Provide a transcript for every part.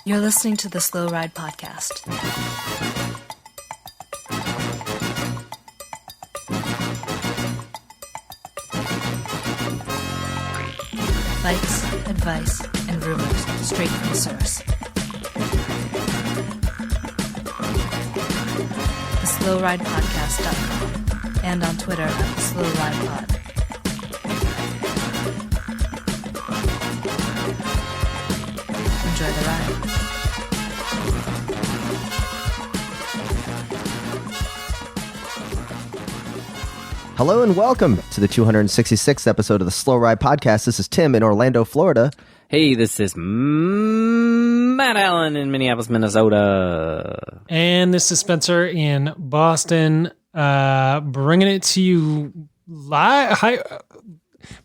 You're listening to the Slow Ride Podcast. Bikes, advice, and rumors straight from the source. TheSlowRidePodcast.com and on Twitter at TheSlowRidePod. Enjoy the ride. Hello and welcome to the 266th episode of the Slow Ride Podcast. This is Tim in Orlando, Florida. Hey, this is Matt Allen in Minneapolis, Minnesota. And this is Spencer in Boston, bringing it to you live.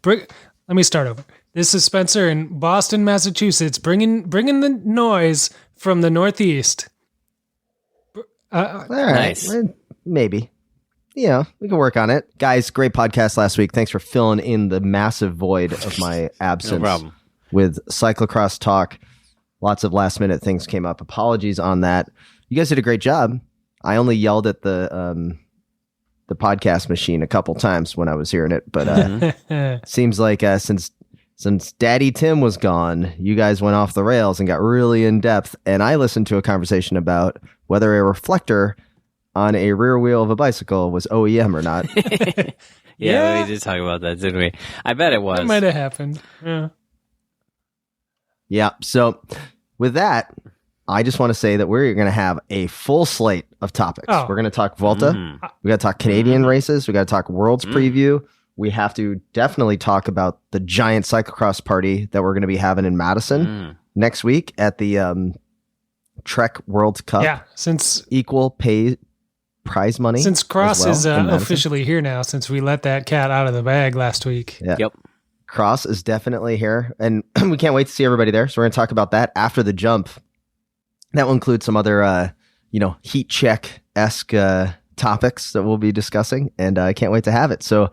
Let me start over. This is Spencer in Boston, Massachusetts, bringing the noise from the Northeast. All right, Nice. Maybe. Yeah, we can work on it. Guys, great podcast last week. Thanks for filling in the massive void of my absence. No problem. With cyclocross talk. Lots of last minute things came up. Apologies on that. You guys did a great job. I only yelled at the podcast machine a couple times when I was hearing it, but seems like since Daddy Tim was gone, you guys went off the rails and got really in depth. And I listened to a conversation about whether a reflector on a rear wheel of a bicycle was OEM or not. Yeah, we did talk about that, didn't we? I bet it was. That might have happened. Yeah. So with that, I just want to say that we're going to have a full slate of topics. Oh. We're going to talk Volta. We got to talk Canadian races. We got to talk World's preview. We have to definitely talk about the giant cyclocross party that we're going to be having in Madison next week at the Trek World Cup. Yeah, since Equal pay prize money. Since Cross as well is in Madison. officially here now, since we let that cat out of the bag last week. Yeah. Yep. Cross is definitely here, and we can't wait to see everybody there. So we're going to talk about that after the jump. That will include some other, heat check-esque topics that we'll be discussing, and I can't wait to have it. So,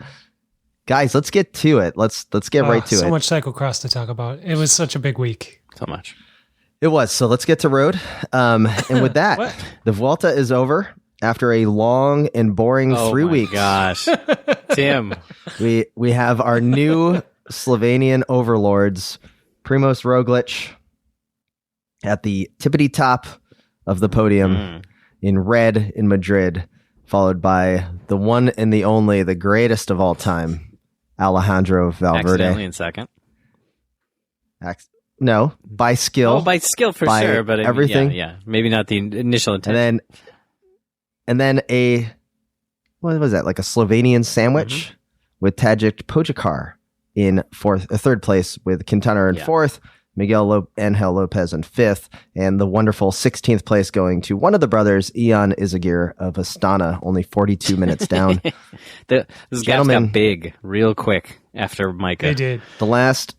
guys, let's get to it. Let's get right to it. So much cyclocross to talk about. It was such a big week. So much. It was. So let's get to road. And with that, What? the Vuelta is over after a long and boring 3 weeks. Gosh. Tim. We have our new Slovenian overlords, Primož Roglic, at the tippity top of the podium in red in Madrid, followed by the one and the only, the greatest of all time, Alejandro Valverde. Accidentally in second. No, by skill. Oh, by skill for by sure, but everything. Yeah. Maybe not the initial intention. And then what was that? Like a Slovenian sandwich with Tadej Pogačar in third place, with Quintana in fourth, Miguel Angel Lopez in fifth, and the wonderful 16th place going to one of the brothers, Ion Izagir of Astana, only 42 minutes down. This gap Gentlemen, got big real quick after Micah. They did. the last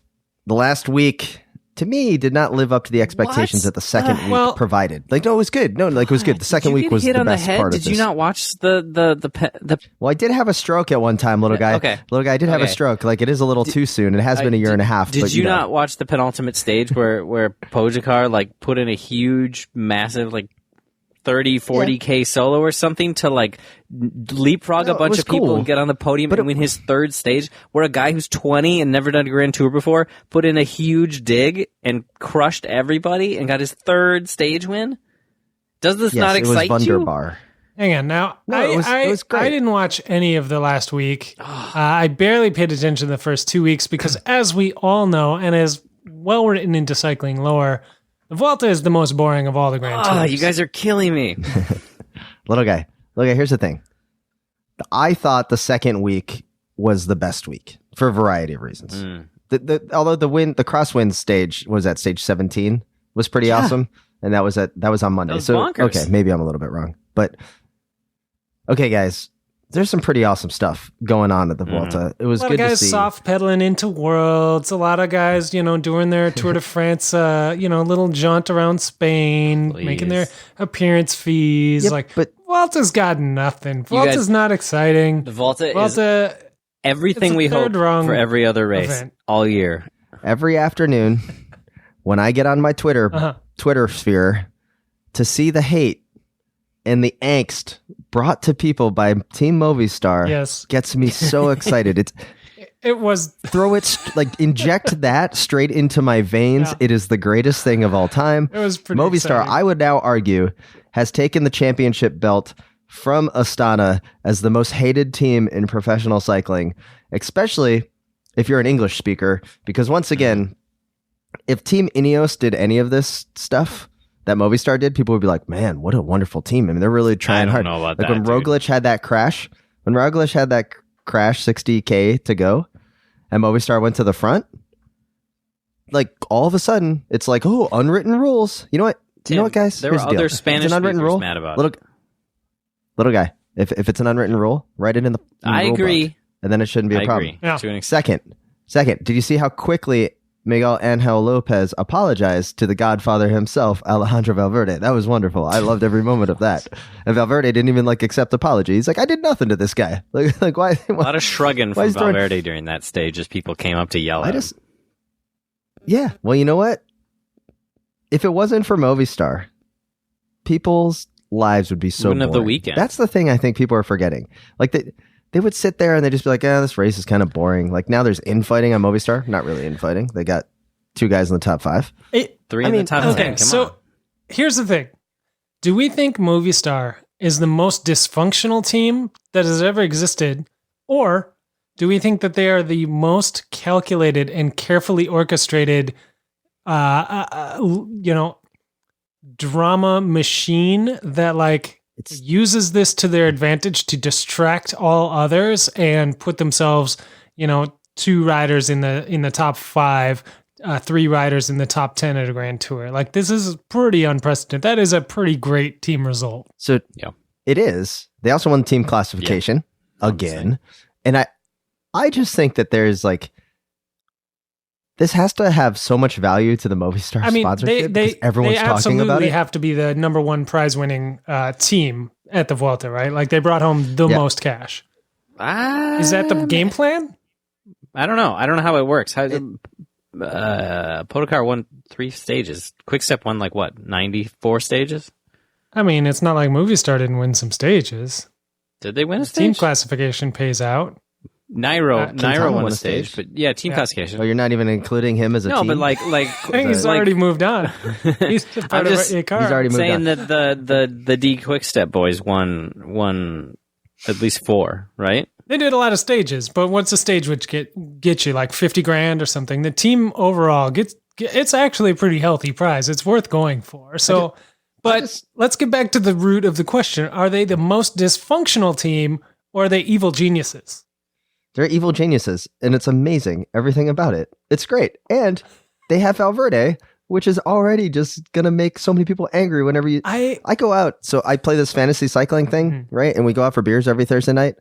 week, to me, did not live up to the expectations that the second week provided. Like, no, it was good. No, like, it was good. The second week was the best part of this. Did you not watch the Well, I did have a stroke at one time, little guy. Okay. Little guy, I did have a stroke. Like, it is a little too soon. It has been a year and a half. Did but, you not watch the penultimate stage where Pogačar like put in a huge, massive, like 30, 40K solo or something to like leapfrog No, a it bunch was of people cool. and get on the podium But and win his third stage, where a guy who's 20 and never done a Grand Tour before put in a huge dig and crushed everybody and got his third stage win? Does this not excite it was you? Wunderbar. Hang on. Now, No, it was great. I didn't watch any of the last week. I barely paid attention the first 2 weeks because, as we all know, and as well written into cycling lore, the Vuelta is the most boring of all the Grand Oh, Tours. you guys are killing me. Little guy, here's the thing. I thought the second week was the best week for a variety of reasons. Although the crosswind stage was at stage 17 was pretty awesome, and that was on Monday. That was so bonkers. okay, maybe I'm a little bit wrong, but okay, guys, there's some pretty awesome stuff going on at the Vuelta. It was A lot good of to guys see. soft pedaling into Worlds. A lot of guys, doing their Tour de France, little jaunt around Spain, making their appearance fees. Yep, like, but Vuelta's got nothing. Vuelta's guys- not exciting. The Volta is Vuelta, everything it's a we hope third wrong for every other race event. all year. every afternoon when I get on my Twitter Twitter sphere to see the hate and the angst brought to people by Team Movistar gets me so excited. It was inject that straight into my veins. It is the greatest thing of all time. It was pretty Movistar, exciting. I would now argue, has taken the championship belt from Astana as the most hated team in professional cycling, especially if you're an English speaker, because once again, if Team Ineos did any of this stuff that Movistar did, people would be like, man, what a wonderful team. I mean, they're really trying hard. Know about like that, when Roglic had that crash, 60K to go, and Movistar went to the front, like all of a sudden, it's like, oh, unwritten rules. You know what? Tim, you know what, guys? there were Here's the deal. other If it's Spanish an unwritten speakers rule, mad about little guy. If it's an unwritten rule, write it in the I rule agree. book, and then it shouldn't be a I problem. agree. Yeah. To an extent. Second, did you see how quickly Miguel Angel Lopez apologized to the Godfather himself, Alejandro Valverde? That was wonderful. I loved every moment of that. And Valverde didn't even accept the apology. He's like, I did nothing to this guy. Like why? A lot of shrugging why from is throwing- Valverde during that stage as people came up to yell at him. Yeah. Well, you know what? If it wasn't for Movistar, people's lives would be so Wouldn't have the boring. weekend. That's the thing I think people are forgetting. Like they would sit there and they'd just be like, this race is kind of boring. Like now there's infighting on Movistar. Not really infighting. They got 2 guys in the top 5. Three in the top 10. Come so on. here's the thing. Do we think Movistar is the most dysfunctional team that has ever existed? Or do we think that they are the most calculated and carefully orchestrated, drama machine that uses this to their advantage to distract all others and put themselves, 2 riders in the top 5, 3 riders in the top 10 at a Grand Tour. Like this is pretty unprecedented. That is a pretty great team result. So it is. They also won team classification again. And I just think that there's this has to have so much value to the Movistar sponsorship because everyone's talking about absolutely it. Have to be the number 1 prize winning team at the Vuelta, right? Like they brought home the most cash. Is that the game plan? I don't know. I don't know how it works. Pogacar won 3 stages. Quickstep won 94 stages? I mean, it's not like Movistar didn't win some stages. Did they win a Team stage? classification pays out. Nairo won a stage, but team classification. Oh, you're not even including him as a team? No, but I think he's already moved on. He's part of Icar. He's already moved saying on. that the D Quickstep boys won at least 4, right? They did a lot of stages, but what's a stage which get you like 50 grand or something? The team overall it's actually a pretty healthy prize. It's worth going for. So, let's get back to the root of the question. Are they the most dysfunctional team or are they evil geniuses? They're evil geniuses, and it's amazing. Everything about it. It's great. And they have Valverde, which is already just going to make so many people angry whenever I go out. So I play this fantasy cycling thing, right? And we go out for beers every Thursday night.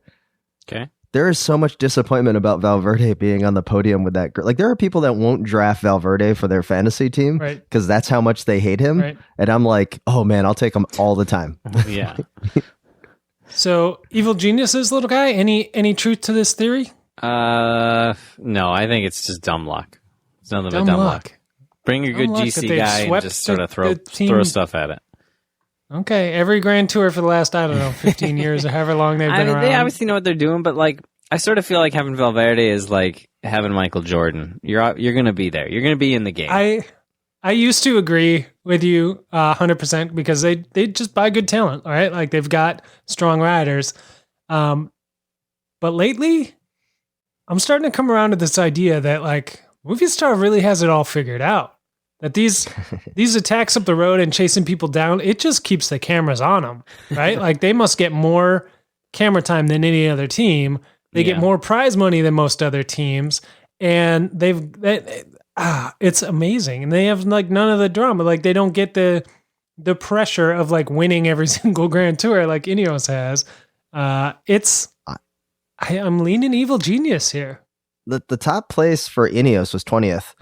Okay. There is so much disappointment about Valverde being on the podium with that. Like there are people that won't draft Valverde for their fantasy team because that's how much they hate him. Right. And I'm like, oh man, I'll take him all the time. Yeah. So evil geniuses, little guy. Any truth to this theory? No, I think it's just dumb luck. It's nothing but dumb luck. Bring a good Dumb luck that GC they've guy and swept just sort of the team. throw stuff at it. Okay, every Grand Tour for the last 15 years or however long they've been around. They obviously know what they're doing, but I sort of feel like having Valverde is like having Michael Jordan. You're going to be there. You're going to be in the game. I used to agree with you 100% because they just buy good talent, all right? Like they've got strong riders. But lately, I'm starting to come around to this idea that Movistar really has it all figured out. That these attacks up the road and chasing people down, it just keeps the cameras on them, right? Like they must get more camera time than any other team. They get more prize money than most other teams, and it's amazing. And they have none of the drama. Like they don't get the pressure of winning every single Grand Tour like Ineos has. I'm leaning evil genius here. The top place for Ineos was 20th.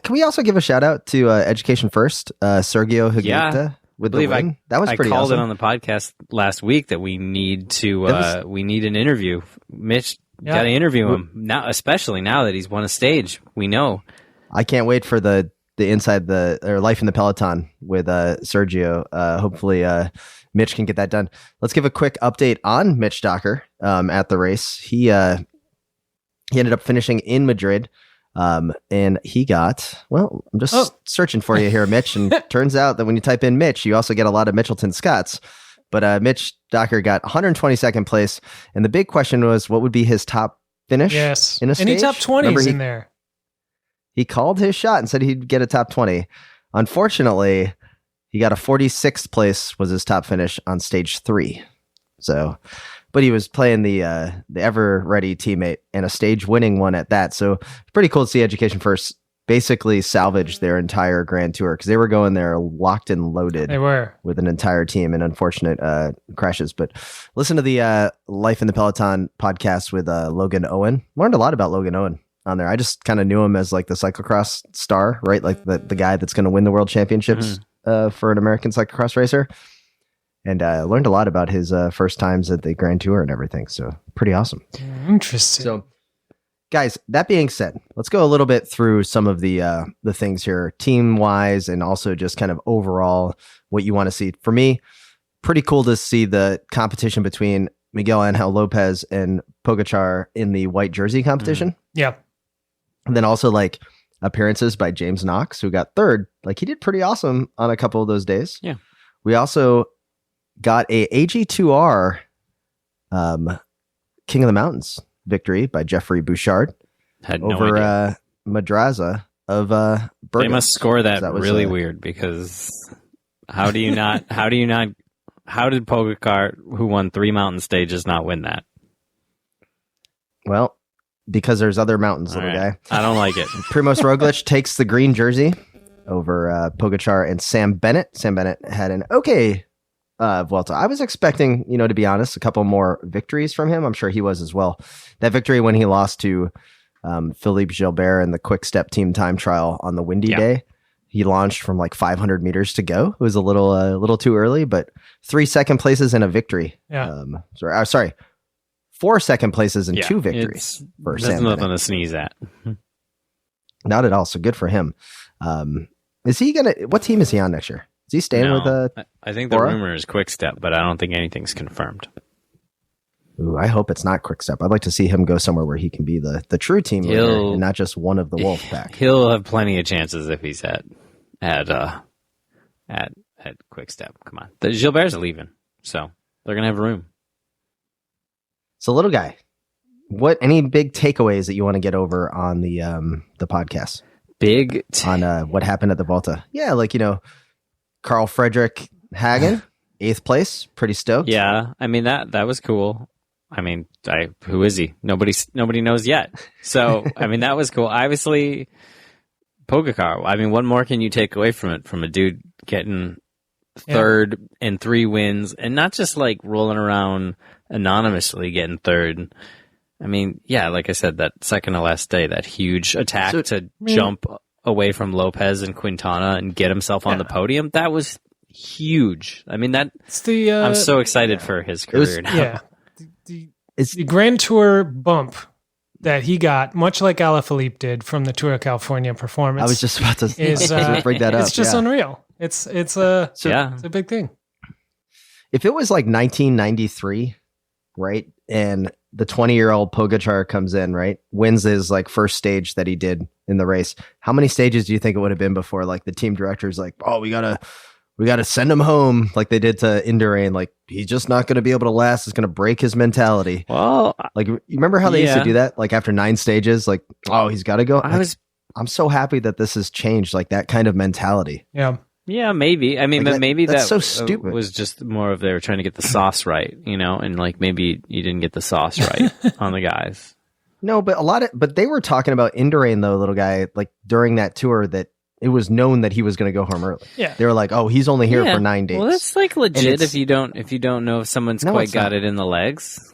Can we also give a shout out to Education First, Sergio Higuita with the win? That was pretty awesome. I called it on the podcast last week that we need to we need an interview. Mitch, got to interview him now, especially now that he's won a stage. We know. I can't wait for the the Life in the Peloton with Sergio. Hopefully Mitch can get that done. Let's give a quick update on Mitch Docker at the race. He ended up finishing in Madrid. And he got, well, I'm just searching for you here, Mitch. And turns out that when you type in Mitch, you also get a lot of Mitchelton Scotts. But Mitch Docker got 122nd place. And the big question was, what would be his top finish? Yes. In a stage? Any top 20s in there? He called his shot and said he'd get a top 20. Unfortunately, he got a 46th place was his top finish on stage 3. So, but he was playing the ever ready teammate and a stage winning one at that. So pretty cool to see Education First basically salvage their entire Grand Tour because they were going there locked and loaded. They were with an entire team and unfortunate crashes. But listen to the Life in the Peloton podcast with Logan Owen. Learned a lot about Logan Owen on there. I just kind of knew him as like the cyclocross star, right? Like the guy that's going to win the world championships for an American cyclocross racer. And learned a lot about his first times at the Grand Tour and everything. So pretty awesome. Interesting. So, guys, that being said, let's go a little bit through some of the things here, team wise, and also just kind of overall what you want to see. For me, pretty cool to see the competition between Miguel Angel Lopez and Pogačar in the white jersey competition. Yeah. And then also like appearances by James Knox, who got third. Like he did pretty awesome on a couple of those days. Yeah. We also got a AG2R King of the Mountains victory by Jeffrey Bouchard Had no over idea. Madraza of Bergen. They must score that was really weird because how did Pogačar, who won 3 mountain stages, not win that? Well, because there's other mountains, little guy. I don't like it. Primoz Roglic takes the green jersey over Pogačar and Sam Bennett. Sam Bennett had an okay Vuelta. I was expecting, to be honest, a couple more victories from him. I'm sure he was as well. That victory when he lost to Philippe Gilbert in the Quick Step Team Time Trial on the windy day. He launched from like 500 meters to go. It was a little too early, but 3 second places and a victory. Yeah. Sorry, 4 second places and 2 victories for Sam There's nothing Bennett. to sneeze at. Not at all. So good for him. Is he what team is he on next year? Is he staying with I think the Bora? rumor is Quick Step, but I don't think anything's confirmed. Ooh, I hope it's not Quick Step. I'd like to see him go somewhere where he can be the true team leader and not just one of the wolf pack. He'll have plenty of chances if he's at Quick Step. Come on, the Gilbert's leaving, so they're gonna have room. So, little guy, any big takeaways that you want to get over on the podcast? On what happened at the Volta? Yeah, Carl Frederick Hagen, 8th place, pretty stoked. Yeah, I mean that was cool. I mean, who is he? Nobody knows yet. So I mean, that was cool. Obviously, Pogačar. I mean, what more can you take away from it? From a dude getting third and 3 wins, and not just like rolling around anonymously getting third. I mean, like I said, that second to last day, that huge attack to jump away from Lopez and Quintana and get himself on the podium, that was huge. I mean, I'm so excited for his career now. Yeah. The Grand Tour bump that he got, much like Alaphilippe did from the Tour of California performance. I was just about to bring that up. It's just unreal. It's a big thing. If it was like 1993, right, and the 20-year-old Pogačar comes in, right, wins his like first stage that he did in the race, how many stages do you think it would have been before like the team director's like, oh, we gotta send him home, like they did to Indurain, like he's just not going to be able to last, it's going to break his mentality. Well, like you remember how they used to do that, like after 9 stages, like, oh, he's got to go. I'm so happy that this has changed, like that kind of mentality. Yeah, maybe. I mean, like but maybe that's that so stupid. Was just more of they were trying to get the sauce right, and like maybe you didn't get the sauce right on the guys. No, but they were talking about Indurain though, little guy, like during that tour that it was known that he was going to go home early. Yeah, they were like, oh, he's only here for 9 days. Well, that's like legit if you don't know if someone's quite got it in the legs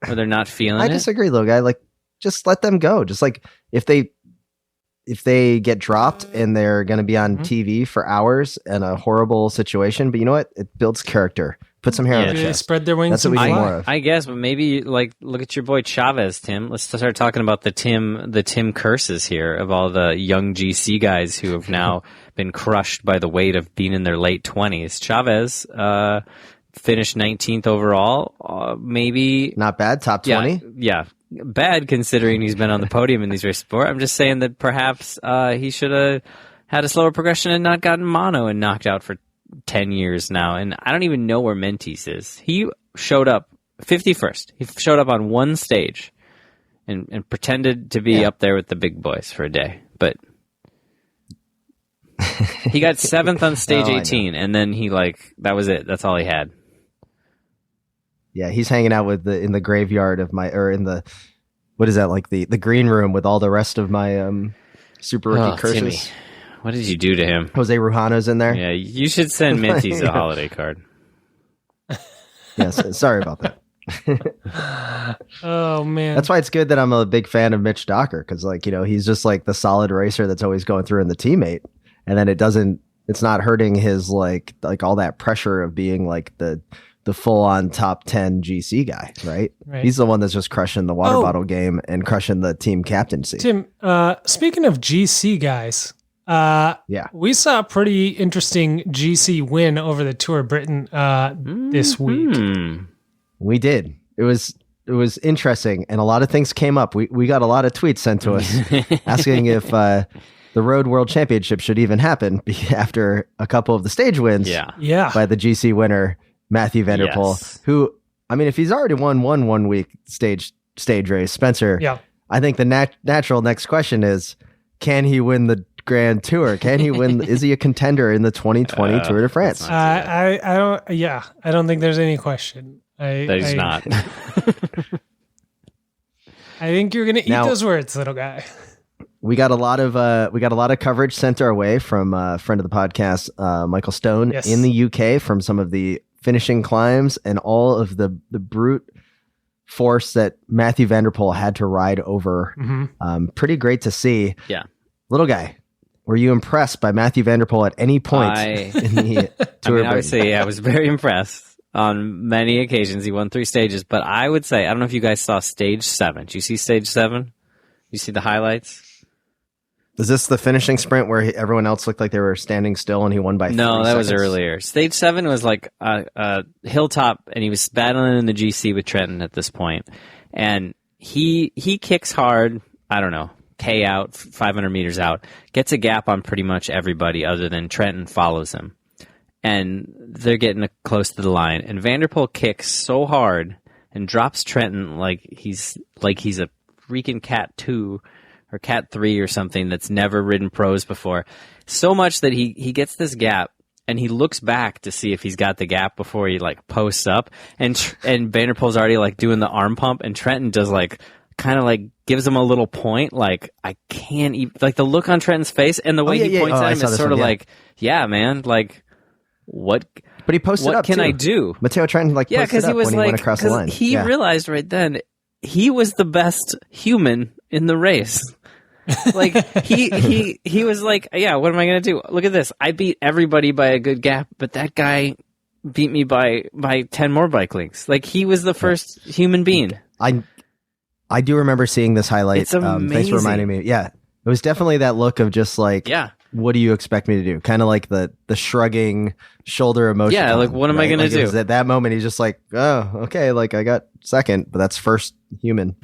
or they're not feeling it. I disagree, little guy. Like, just let them go. Just like if they get dropped and they're going to be on TV for hours in a horrible situation, but you know what? It builds character Put some hair on Yeah. the They chest. spread their wings That's what and we need fly. more of. I guess, but maybe like look at your boy Chavez, Tim. Let's start talking about the Tim curses here of all the young GC guys who have now been crushed by the weight of being in their late 20s. Chavez finished 19th overall. Maybe Not bad. Top 20. Yeah, bad considering he's been on the podium in these races before. I'm just saying that perhaps he should have had a slower progression and not gotten mono and knocked out for 10 years now. And I don't even know where Mentis is. He showed up 51st. He showed up on one stage and pretended to be up there with the big boys for a day. But he got 7th on stage Oh, I know. 18, and then that was it. That's all he had. Yeah, he's hanging out in the graveyard of in the, what is that, like the green room with all the rest of my super rookie curses. Timmy, what did you do to him? Jose Rujano's in there. Yeah, you should send Mentis a holiday card. Yes, sorry about that. Oh man, That's why it's good that I'm a big fan of Mitch Docker, because he's just like the solid racer that's always going through in the teammate, and then it's not hurting his like all that pressure of being like the full on top 10 GC guy, right? He's the one that's just crushing the water bottle game and crushing the team captaincy. Tim. Speaking of GC guys, we saw a pretty interesting GC win over the Tour of Britain this week. We did. It was interesting, and a lot of things came up. We got a lot of tweets sent to us asking if the Road World Championship should even happen after a couple of the stage wins Yeah. by the GC winner, Matthew Vanderpool, Yes. who, I mean, if he's already won one week stage race, Spencer, Yeah. I think the natural next question is, can he win the Grand Tour? Can he win? Is he a contender in the 2020 Tour de France? I don't. Yeah, I don't think there's any question. That he's not. I think you're gonna eat those words, little guy. We got a lot of coverage sent our way from a friend of the podcast, Michael Stone, in the UK, from some of the finishing climbs and all of the brute force that Matthew Vanderpool had to ride over. Pretty great to see. Yeah. Little guy, were you impressed by Matthew Vanderpool at any point in the Tour? Obviously, I was very impressed on many occasions. He won 3 stages, but I would say, I don't know if you guys saw stage 7. Did you see stage 7? You see the highlights? Is this the finishing sprint where everyone else looked like they were standing still and he won by 3 No, that was seconds? earlier. Stage 7 was like a hilltop, and he was battling in the GC with Trenton at this point. And he kicks hard, I don't know, K out, 500 meters out, gets a gap on pretty much everybody other than Trenton follows him. And they're getting close to the line. And Vanderpool kicks so hard and drops Trenton like he's a freaking Cat 2 or Cat 3 or something that's never ridden pros before. So much that he gets this gap, and he looks back to see if he's got the gap before he like posts up. And Vanderpool's already like doing the arm pump, and Trenton does like kind of like gives him a little point, like I can't even, like the look on Trenton's face and the way he points at him is sort of like, yeah, man, like what? But he posted what up. Can too. I do? Matteo Trenton because he was when like, he went across the line. He realized right then he was the best human in the race. Like he was like, yeah, what am I gonna do? Look at this. I beat everybody by a good gap, but that guy beat me by 10 more bike links. Like he was the first human being. I do remember seeing this highlight. It's amazing. Thanks for reminding me. Yeah, it was definitely that look of just like, what do you expect me to do? Kind of like the shrugging shoulder emotion. Yeah, like what am I gonna do? At that moment, he's just like, oh, okay, like I got second, but that's first human.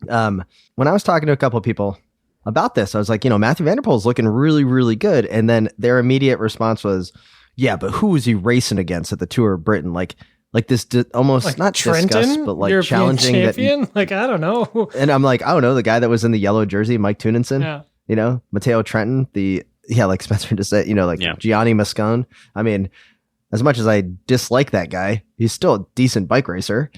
When I was talking to a couple of people about this, I was like, Matthew Vanderpool is looking really, really good. And then their immediate response was, yeah, but who was he racing against at the Tour of Britain? Like this almost Like not Trenton, disgust, but like European challenging champion? that. Like, I don't know. And I'm like, I don't know, the guy that was in the yellow jersey, Mike Tuninson, Yeah. Matteo Trenton, like Spencer just said, Gianni Moscone. I mean, as much as I dislike that guy, he's still a decent bike racer.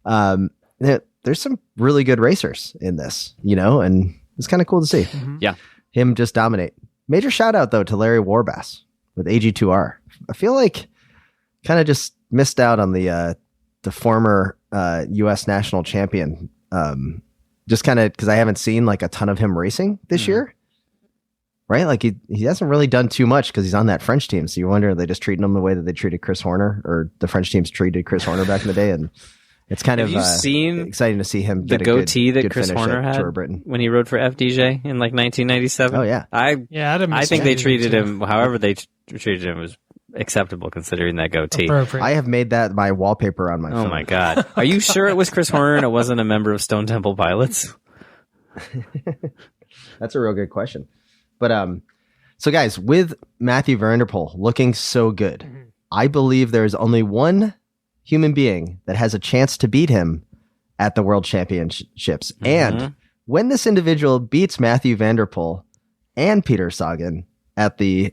There's some really good racers in this, and it's kind of cool to see. Yeah. Him just dominate. Major shout out though to Larry Warbass with AG2R. I feel like kind of just missed out on the former US national champion. Just kind of because I haven't seen like a ton of him racing this year. right? Like he hasn't really done too much because he's on that French team. So you wonder, are they just treating him the way that they treated Chris Horner, or the French teams treated Chris Horner back in the day? And it's kind Have of you seen exciting to see him the get goatee a good, that Chris finish Horner at had Tour Britain. when he rode for FDJ in like 1997? Oh yeah, I think they treated too. him however they treated him was acceptable considering that goatee. Appropriate. I have made that my wallpaper on my phone. Oh my god! Are you sure it was Chris Horner and it wasn't a member of Stone Temple Pilots? That's a real good question. But so guys, with Matthew Van Der Poel looking so good, I believe there is only one human being that has a chance to beat him at the World Championships. And when this individual beats Matthew Van Der Poel and Peter Sagan at the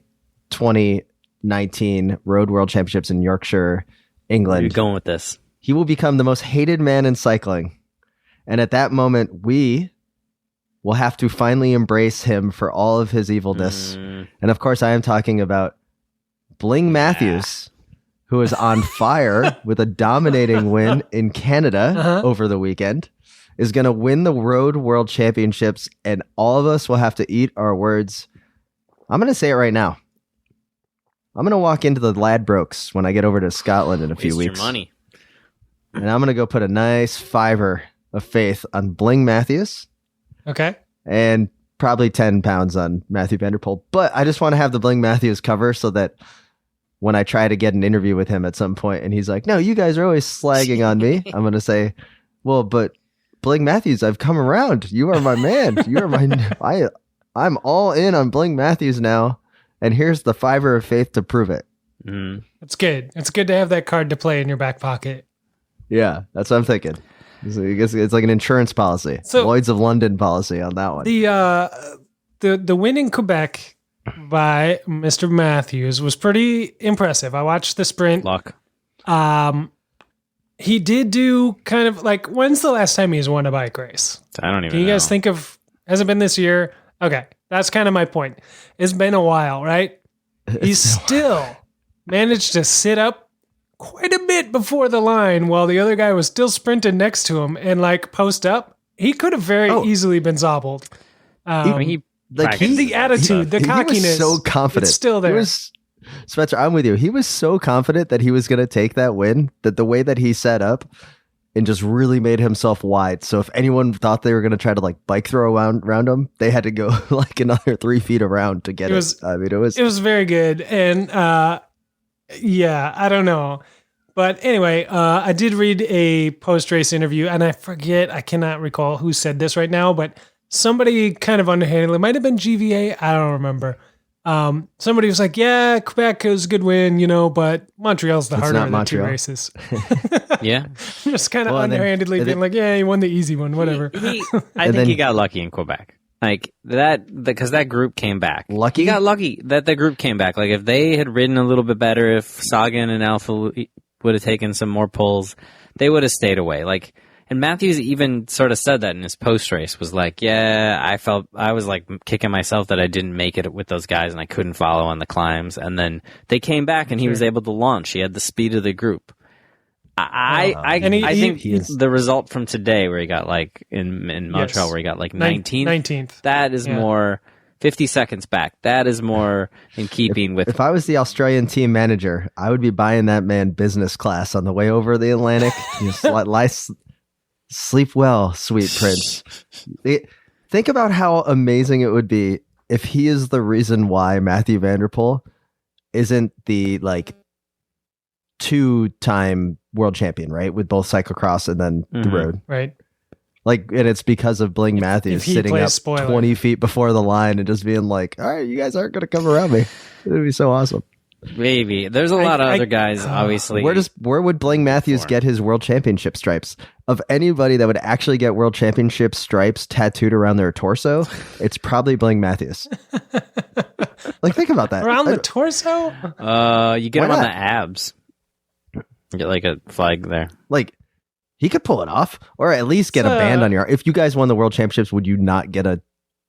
2019 Road World Championships in Yorkshire, England, You're going with this. he will become the most hated man in cycling. And at that moment, we will have to finally embrace him for all of his evilness. And of course, I am talking about Bling Matthews, who is on fire with a dominating win in Canada over the weekend, is going to win the Road World Championships, and all of us will have to eat our words. I'm going to say it right now. I'm going to walk into the Ladbrokes when I get over to Scotland in a few Waste weeks. your money. And I'm going to go put a nice fiver of faith on Bling Matthews Okay. and probably 10 pounds on Matthew Van Der Poel. But I just want to have the Bling Matthews cover so that when I try to get an interview with him at some point and he's like, no, you guys are always slagging on me, I'm going to say, well, but Bling Matthews, I've come around. You are my man. You are my, I'm all in on Bling Matthews now. And here's the fiver of faith to prove it. It's good. It's good to have that card to play in your back pocket. Yeah, that's what I'm thinking. It's like an insurance policy. So- Lloyd's of London policy on that one. The win in Quebec by Mr. Matthews was pretty impressive. I watched the sprint. Luck. He did do kind of like, when's the last time he's won a bike race? I don't even Can you know. guys think of, has it been this year? Okay, that's kind of my point. It's been a while, right? He's still managed to sit up quite a bit before the line while the other guy was still sprinting next to him and like post up. He could have very easily been zobbled. I mean, he Like, practiced the attitude, the he cockiness. was so confident. It's still there. Spencer, I'm with you. He was so confident that he was going to take that win, that the way that he set up and just really made himself wide. So if anyone thought they were going to try to like bike throw around him, they had to go like another 3 feet around to get it. I mean, it was very good. And yeah, I don't know. But anyway, I did read a post-race interview, and I cannot recall who said this right now, but somebody kind of underhanded. It might have been GVA. I don't remember. Somebody was like, yeah, Quebec was a good win, but Montreal's the harder of the two races. Yeah. Just kind of underhandedly being like, yeah, he won the easy one, whatever. I think he got lucky in Quebec. Like that, because that group came back. Lucky? He got lucky that the group came back. Like if they had ridden a little bit better, if Sagan and Alpha would have taken some more pulls, they would have stayed away. Like, and Matthews even sort of said that in his post race, was like, yeah, I was like kicking myself that I didn't make it with those guys and I couldn't follow on the climbs. And then they came back and he was able to launch. He had the speed of the group. I think the result from today, where he got like in Montreal, where he got like 19th, that is more 50 seconds back. That is more in keeping with. If I was the Australian team manager, I would be buying that man business class on the way over the Atlantic. Just sleep well, sweet prince. Think about how amazing it would be if he is the reason why Matthew Van Der Poel isn't the like 2-time world champion, right? With both cyclocross and then the road. Right. Like, and it's because of Bling Matthews sitting up 20 feet before the line and just being like, all right, you guys aren't going to come around me. It would be so awesome. Maybe. There's a lot of other guys, obviously. Where would Bling Matthews get his world championship stripes? Of anybody that would actually get world championship stripes tattooed around their torso, it's probably Bling Matthews. Like, think about that. Around the torso? You get them on the abs. You get like a flag there. Like, he could pull it off, or at least get a band on your arm. If you guys won the world championships, would you not get a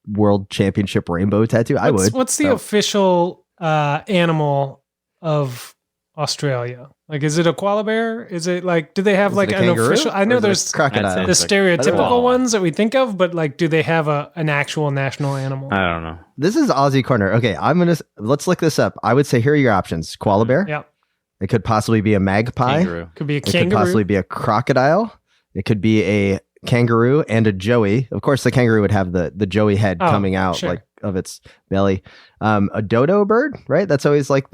world championship rainbow tattoo? I would. What's the official animal of Australia? Like, is it a koala bear? Is it like, do they have Is like it a an kangaroo? official? I Or know is it a there's crocodile. That's the it. stereotypical Koala. ones that we think of, but like, do they have an actual national animal? I don't know. This is Aussie Corner. Okay, let's look this up. I would say here are your options: koala bear. Yeah, It could possibly be a magpie. Kangaroo. could be a It could kangaroo. possibly be a crocodile. It could be a kangaroo and a joey. Of course, the kangaroo would have the joey head Oh, coming out sure. like of its belly. A dodo bird, right? That's always like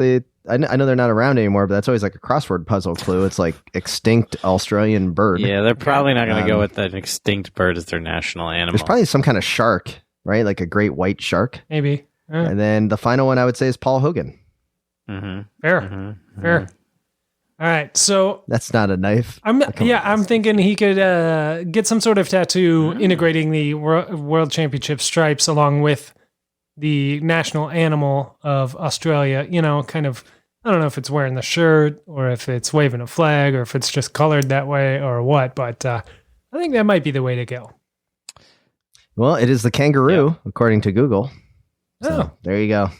I know they're not around anymore, but that's always like a crossword puzzle clue. It's like extinct Australian bird. Yeah, they're probably not going to go Um, with an extinct bird as their national animal. There's probably some kind of shark, right? Like a great white shark. Maybe. And then the final one I would say is Paul Hogan. Mm-hmm. Fair. Mm-hmm. Fair. All right. So That's not a knife. I'm Come on. I'm thinking he could get some sort of tattoo integrating the World Championship stripes along with the national animal of Australia. You know, kind of. I don't know if it's wearing the shirt or if it's waving a flag or if it's just colored that way or what, but I think that might be the way to go. Well, it is the kangaroo, according to Google. So, Oh, there you go.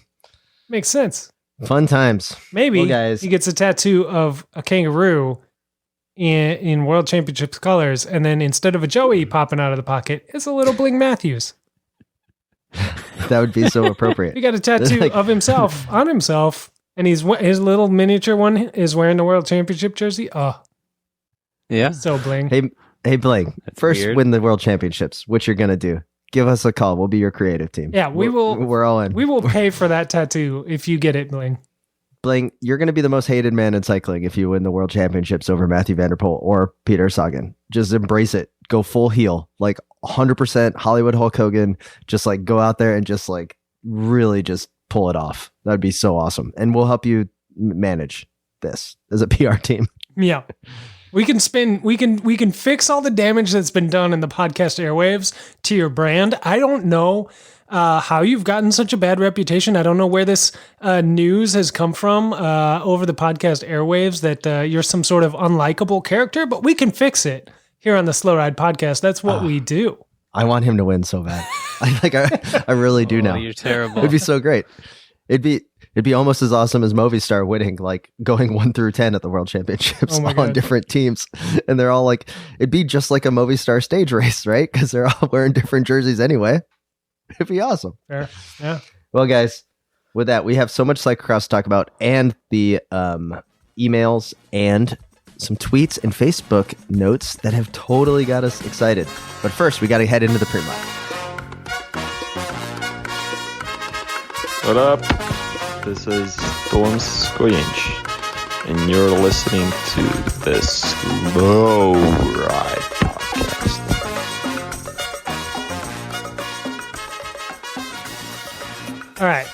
makes sense. Fun times. Maybe Well, guys. he gets a tattoo of a kangaroo in World Championships colors, and then instead of a Joey popping out of the pocket, it's a little Bling Matthews. That would be so appropriate. He got a tattoo Like- of himself on himself, and his little miniature one is wearing the World Championship jersey. Oh, Yeah. so Bling. Hey, Bling. That's First, weird. win the World Championships. What you're gonna do? Give us a call. We'll be your creative team. Yeah, we will. We're all in. We will pay for that tattoo if you get it, Bling. Bling, you're gonna be the most hated man in cycling if you win the World Championships over Matthew Van Der Poel or Peter Sagan. Just embrace it. Go full heel, like 100% Hollywood Hulk Hogan. Just like go out there and just like really just pull it off. That'd be so awesome. And we'll help you manage this as a PR team. Yeah. We can fix all the damage that's been done in the podcast airwaves to your brand. I don't know how you've gotten such a bad reputation. I don't know where this news has come from over the podcast airwaves that you're some sort of unlikable character, but we can fix it here on the Slow Ride podcast. That's what we do. I want him to win so bad. I really do Oh, now. you're terrible. It'd be so great. It'd be almost as awesome as Movistar winning, like going 1 through 10 at the World Championships Oh my on God. different teams. And they're all like, it'd be just like a Movistar stage race, right? Because they're all wearing different jerseys anyway. It'd be awesome. Fair. Yeah. Well, guys, with that, we have so much cyclocross to talk about and the emails and some tweets and Facebook notes that have totally got us excited. But first, we got to head into the pre-mod. What up? This is Storm Squinch, and you're listening to the Slow Ride Podcast. All right.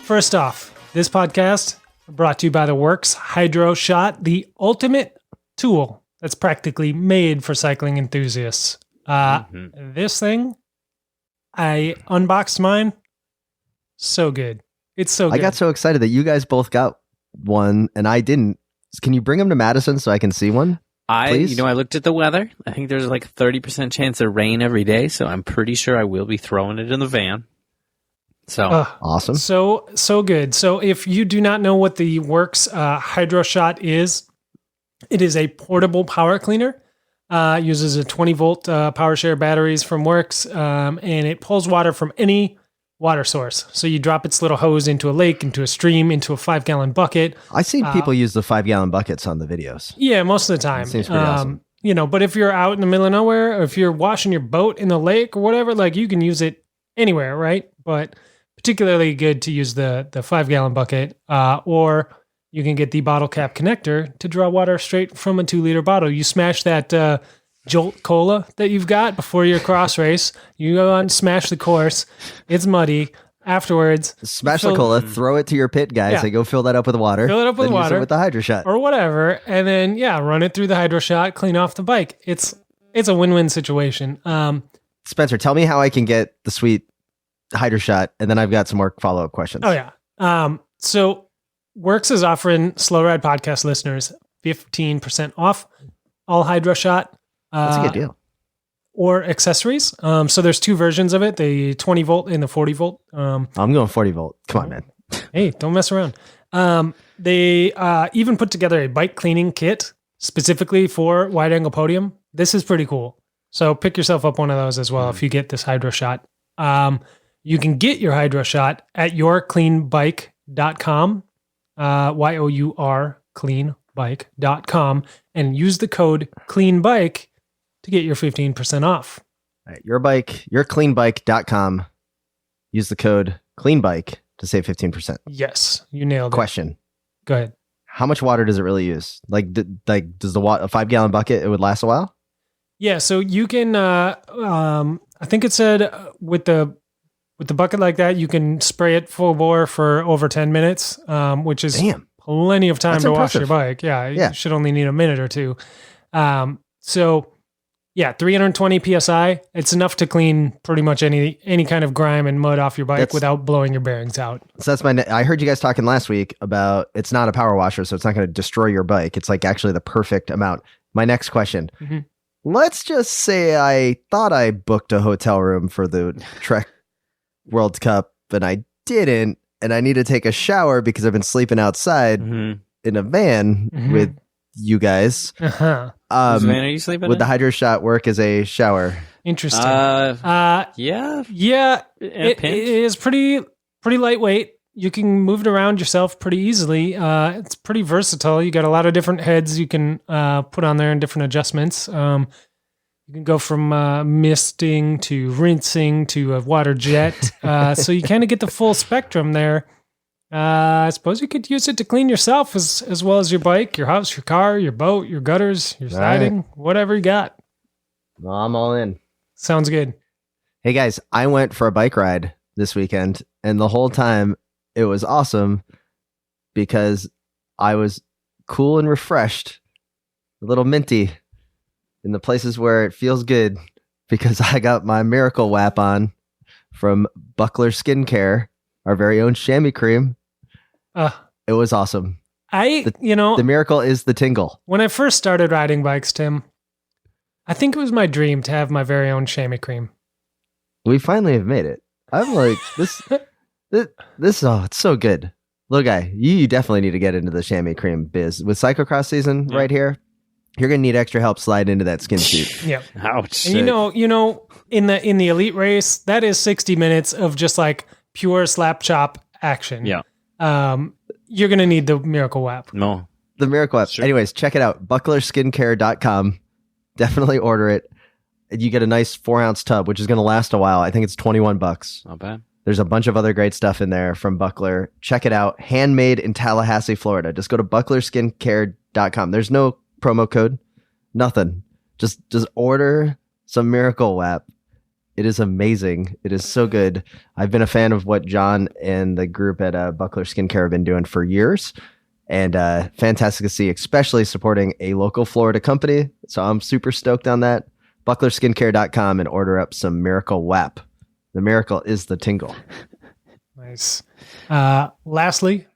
First off, this podcast brought to you by the WORX Hydroshot, the ultimate tool that's practically made for cycling enthusiasts. This thing, I unboxed mine. So good. It's so good. I got so excited that you guys both got one and I didn't. Can you bring them to Madison so I can see one? Please? I looked at the weather. I think there's like a 30% chance of rain every day, so I'm pretty sure I will be throwing it in the van. So Awesome. So good. So if you do not know what the WORX Hydroshot is, it is a portable power cleaner. Uses a 20-volt power share batteries from WORX, and it pulls water from any water source. So you drop its little hose into a lake, into a stream, into a 5-gallon bucket. I see people use the 5-gallon buckets on the videos. Yeah, most of the time. Seems pretty awesome. You know, but if you're out in the middle of nowhere, or if you're washing your boat in the lake or whatever, like you can use it anywhere, right? But particularly good to use the 5-gallon bucket, or you can get the bottle cap connector to draw water straight from a 2-liter bottle. You smash that Jolt Cola that you've got before your cross race. You go on and smash the course. It's muddy. Afterwards, Smash fill- the cola, throw it to your pit, guys. Yeah. They go fill that up with water. Fill it up with then use water. it with the Hydroshot. or whatever, and then run it through the Hydroshot, clean off the bike. It's a win-win situation. Spencer, tell me how I can get the sweet Hydroshot, and then I've got some more follow-up questions. Oh yeah. So WORX is offering Slow Ride podcast listeners 15% off all Hydroshot. That's a good deal. Or accessories. So there's two versions of it: the 20 volt and the 40 volt. I'm going 40 volt. Come on, man. Hey, don't mess around. They even put together a bike cleaning kit specifically for wide angle podium. This is pretty cool. So pick yourself up one of those as well if you get this Hydroshot. You can get your Hydroshot at yourcleanbike.com, YOUR cleanbike.com, and use the code CLEANBIKE to get your 15% off. All right, yourcleanbike.com. Use the code CLEANBIKE to save 15%. Yes, you nailed it. Question. Go ahead. How much water does it really use? Like does the a 5-gallon bucket, it would last a while? Yeah, so you can, I think it said with the bucket like that, you can spray it full bore for over 10 minutes, which is plenty of time to wash your bike. Yeah, you should only need a minute or two. So yeah, 320 PSI. It's enough to clean pretty much any kind of grime and mud off your bike without blowing your bearings out. So that's I heard you guys talking last week about it's not a power washer, so it's not going to destroy your bike. It's like actually the perfect amount. My next question. Mm-hmm. Let's just say I thought I booked a hotel room for the Trek World Cup and I didn't, and I need to take a shower because I've been sleeping outside in a van with you guys. Uh-huh. Whose van are you sleeping Would in? the Hydroshot work as a shower? Interesting. Yeah. Yeah, it is pretty lightweight. You can move it around yourself pretty easily. It's pretty versatile. You got a lot of different heads you can put on there and different adjustments. You can go from misting to rinsing to a water jet. So you kind of get the full spectrum there. I suppose you could use it to clean yourself as well as your bike, your house, your car, your boat, your gutters, your siding, whatever you got. Well, I'm all in. Sounds good. Hey guys, I went for a bike ride this weekend, and the whole time it was awesome because I was cool and refreshed, a little minty in the places where it feels good because I got my Miracle WAP on from Buckler Skincare, our very own chamois cream. It was awesome. The Miracle is the tingle. When I first started riding bikes, Tim, I think it was my dream to have my very own chamois cream. We finally have made it. I'm like, this, it's so good. Little guy, you definitely need to get into the chamois cream biz. With cyclocross season right here, you're going to need extra help sliding into that skin suit. Yeah. Ouch. And you know, in the elite race, that is 60 minutes of just like pure slap chop action. Yeah. You're going to need the Miracle WAP. No. The Miracle WAP. Sure. Anyways, check it out. Bucklerskincare.com. Definitely order it. You get a nice 4-ounce tub, which is going to last a while. I think it's $21. Not bad. There's a bunch of other great stuff in there from Buckler. Check it out. Handmade in Tallahassee, Florida. Just go to bucklerskincare.com. There's no promo code. Nothing. Just order some Miracle WAP. It is amazing. It is so good. I've been a fan of what John and the group at Buckler Skincare have been doing for years. And fantastic to see, especially supporting a local Florida company. So I'm super stoked on that. Bucklerskincare.com and order up some Miracle WAP. The miracle is the tingle. Nice. Lastly,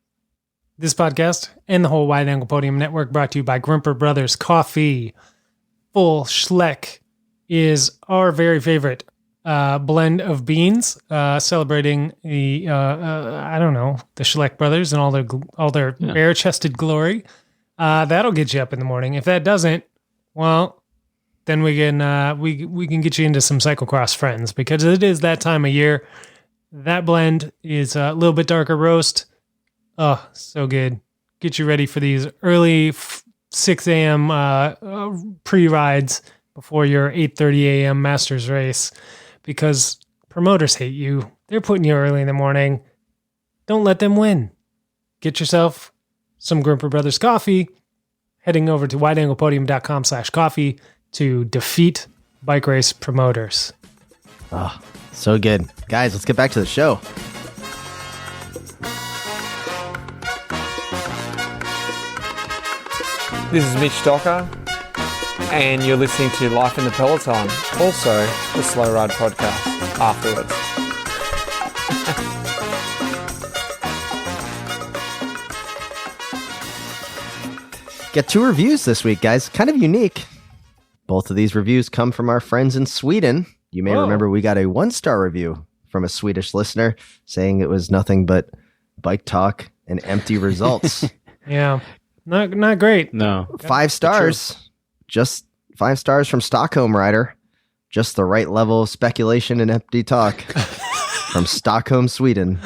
this podcast and the whole Wide Angle Podium Network brought to you by Grimpeur Brothers Coffee. Full Schleck is our very favorite blend of beans, celebrating the the Schleck brothers and all their bare-chested glory. That'll get you up in the morning. If that doesn't, well, then we can get you into some Cyclocross Friends because it is that time of year. That blend is a little bit darker roast. Oh, so good. Get you ready for these early 6 a.m. pre-rides before your 8:30 a.m. Masters race because promoters hate you. They're putting you early in the morning. Don't let them win. Get yourself some Grimpeur Brothers coffee, heading over to wideanglepodium.com/coffee to defeat bike race promoters. Oh, so good. Guys, let's get back to the show. This is Mitch Docker, and you're listening to Life in the Peloton, also the Slow Ride podcast afterwards. Get 2 reviews this week, guys. Kind of unique. Both of these reviews come from our friends in Sweden. You may remember we got a 1-star review from a Swedish listener saying it was nothing but bike talk and empty results. Yeah. Not great. No. 5 stars. Just 5 stars from Stockholm Rider. Just the right level of speculation and empty talk from Stockholm, Sweden.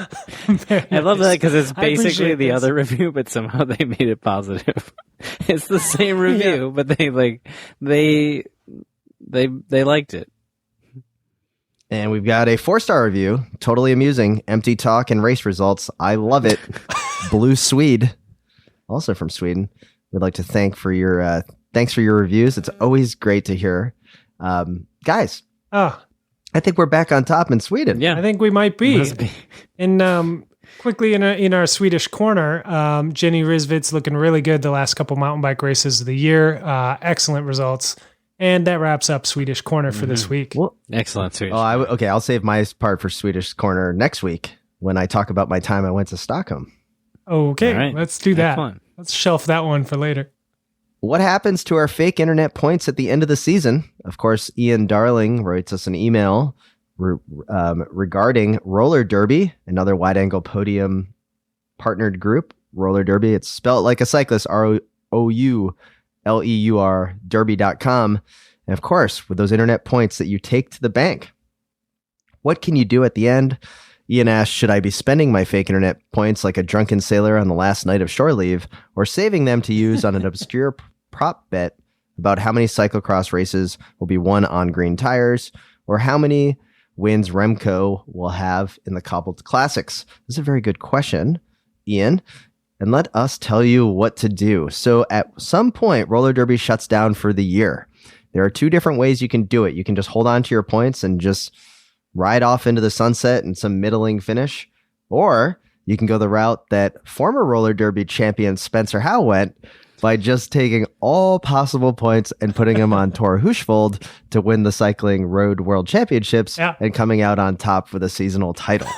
I love that because it's I basically appreciate the this. other review, but somehow they made it positive. It's the same review, but they liked it. And we've got a 4-star review. Totally amusing. Empty talk and race results. I love it. Blue Swede, also from Sweden. We'd like to thanks for your reviews. It's always great to hear. Guys, Oh, I think we're back on top in Sweden. Yeah. I think we might be. Must be. And quickly in our Swedish corner, Jenny Risvit's looking really good the last couple mountain bike races of the year. Excellent results. And that wraps up Swedish corner for this week. Well, Excellent, Swedish. okay, I'll save my part for Swedish Corner next week when I talk about my time I went to Stockholm. Okay, All right. let's do that. Excellent. Let's shelf that one for later. What happens to our fake internet points at the end of the season? Of course, Ian Darling writes us an email regarding Roller Derby, another wide-angle podium partnered group. Roller Derby, it's spelled like a cyclist, ROULEUR, derby.com. And of course, with those internet points that you take to the bank, what can you do at the end? Ian asked, should I be spending my fake internet points like a drunken sailor on the last night of shore leave, or saving them to use on an obscure prop bet about how many cyclocross races will be won on green tires, or how many wins Remco will have in the cobbled classics? This is a very good question, Ian, and let us tell you what to do. So at some point, roller derby shuts down for the year. There are 2 different ways you can do it. You can just hold on to your points and just ride off into the sunset and some middling finish, or you can go the route that former roller derby champion Spencer Howe went by just taking all possible points and putting them on Tor Husvold to win the cycling road world championships and coming out on top for the seasonal title.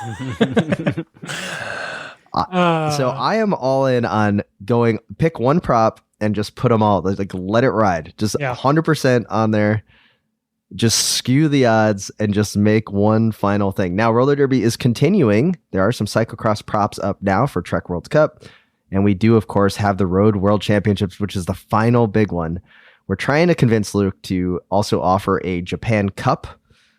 So I am all in on going pick one prop and just put them all, like let it ride, just 100% on there. Just skew the odds and just make one final thing. Now, roller derby is continuing. There are some cyclocross props up now for Trek World Cup. And we do, of course, have the Road World Championships, which is the final big one. We're trying to convince Luke to also offer a Japan Cup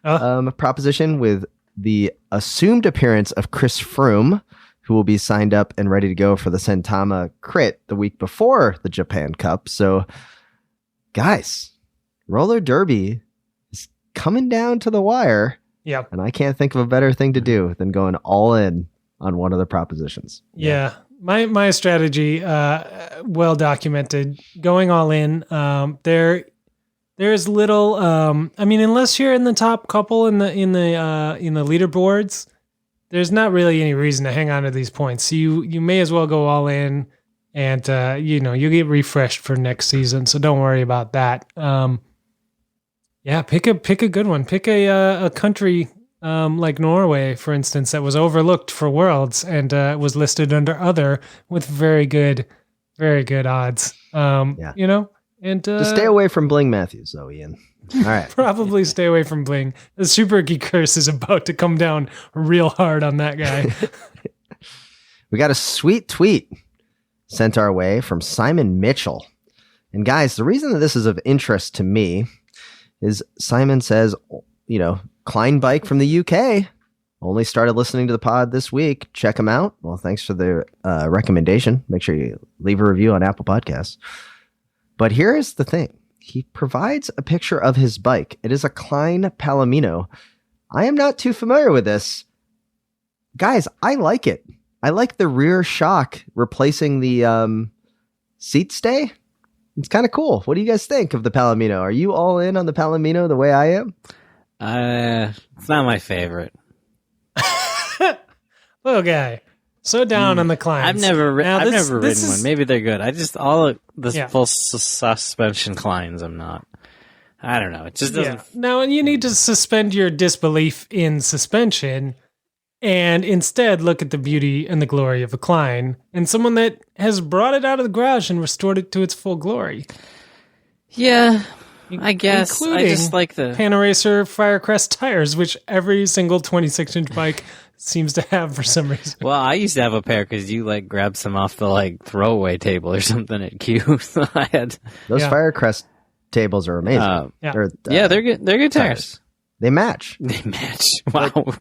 proposition with the assumed appearance of Chris Froome, who will be signed up and ready to go for the Sentama Crit the week before the Japan Cup. So, guys, roller derby coming down to the wire. Yeah. And I can't think of a better thing to do than going all in on one of the propositions. Yeah. My strategy, well documented, going all in. There's little, I mean, unless you're in the top couple in the leaderboards, there's not really any reason to hang on to these points. So you may as well go all in and, you get refreshed for next season. So don't worry about that. Yeah, pick a good one. Pick a country like Norway, for instance, that was overlooked for Worlds and was listed under other with very good odds. And just stay away from Bling Matthews, though, Ian. All right, probably stay away from Bling. The Super Geek curse is about to come down real hard on that guy. We got a sweet tweet sent our way from Simon Mitchell, and guys, the reason that this is of interest to me is Simon says, Klein Bike from the UK only started listening to the pod this week. Check him out. Well, thanks for the recommendation. Make sure you leave a review on Apple Podcasts. But here's the thing. He provides a picture of his bike. It is a Klein Palomino. I am not too familiar with this. Guys, I like it. I like the rear shock replacing the seat stay. It's kind of cool. What do you guys think of the Palomino? Are you all in on the Palomino the way I am? It's not my favorite. Little guy, so down on the Kleins. I've never ridden one. Maybe they're good. I just full suspension Kleins. I'm not. I don't know. It just doesn't. Yeah. Now you need to suspend your disbelief in suspension, and instead look at the beauty and the glory of a Klein and someone that has brought it out of the garage and restored it to its full glory. Yeah, I guess. Including I just like the Panaracer Firecrest tires, which every single 26-inch bike seems to have for some reason. Well, I used to have a pair because you like grabbed some off the like throwaway table or something at Q. So I had Those Yeah. Firecrest tables are amazing. Yeah. Or, they're good. They're good tires. They match. They match. Wow,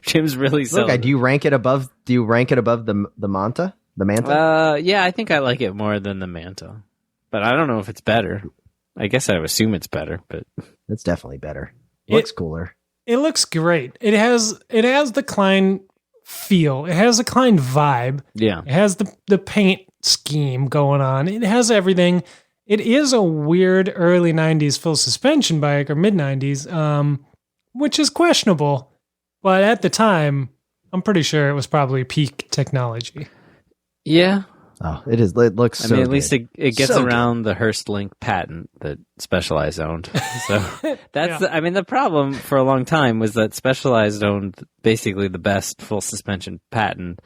Jim's really Look, selling. do you rank it above? Do you rank it above the Manta? The Manta? Yeah, I think I like it more than the Manta, but I don't know if it's better. I guess I would assume it's better, but It's definitely better. Looks cooler. It looks great. It has the Klein feel. It has the Klein vibe. yeah, It has the paint scheme going on. It has everything. It is a weird early 90s full suspension bike or mid 90s, which is questionable. But at the time, I'm pretty sure it was probably peak technology. yeah. Oh, it is. It looks. I so mean, at least good. it gets So around the Hearst Link patent that Specialized owned. So that's, I mean, the problem for a long time was that Specialized owned basically the best full suspension patent.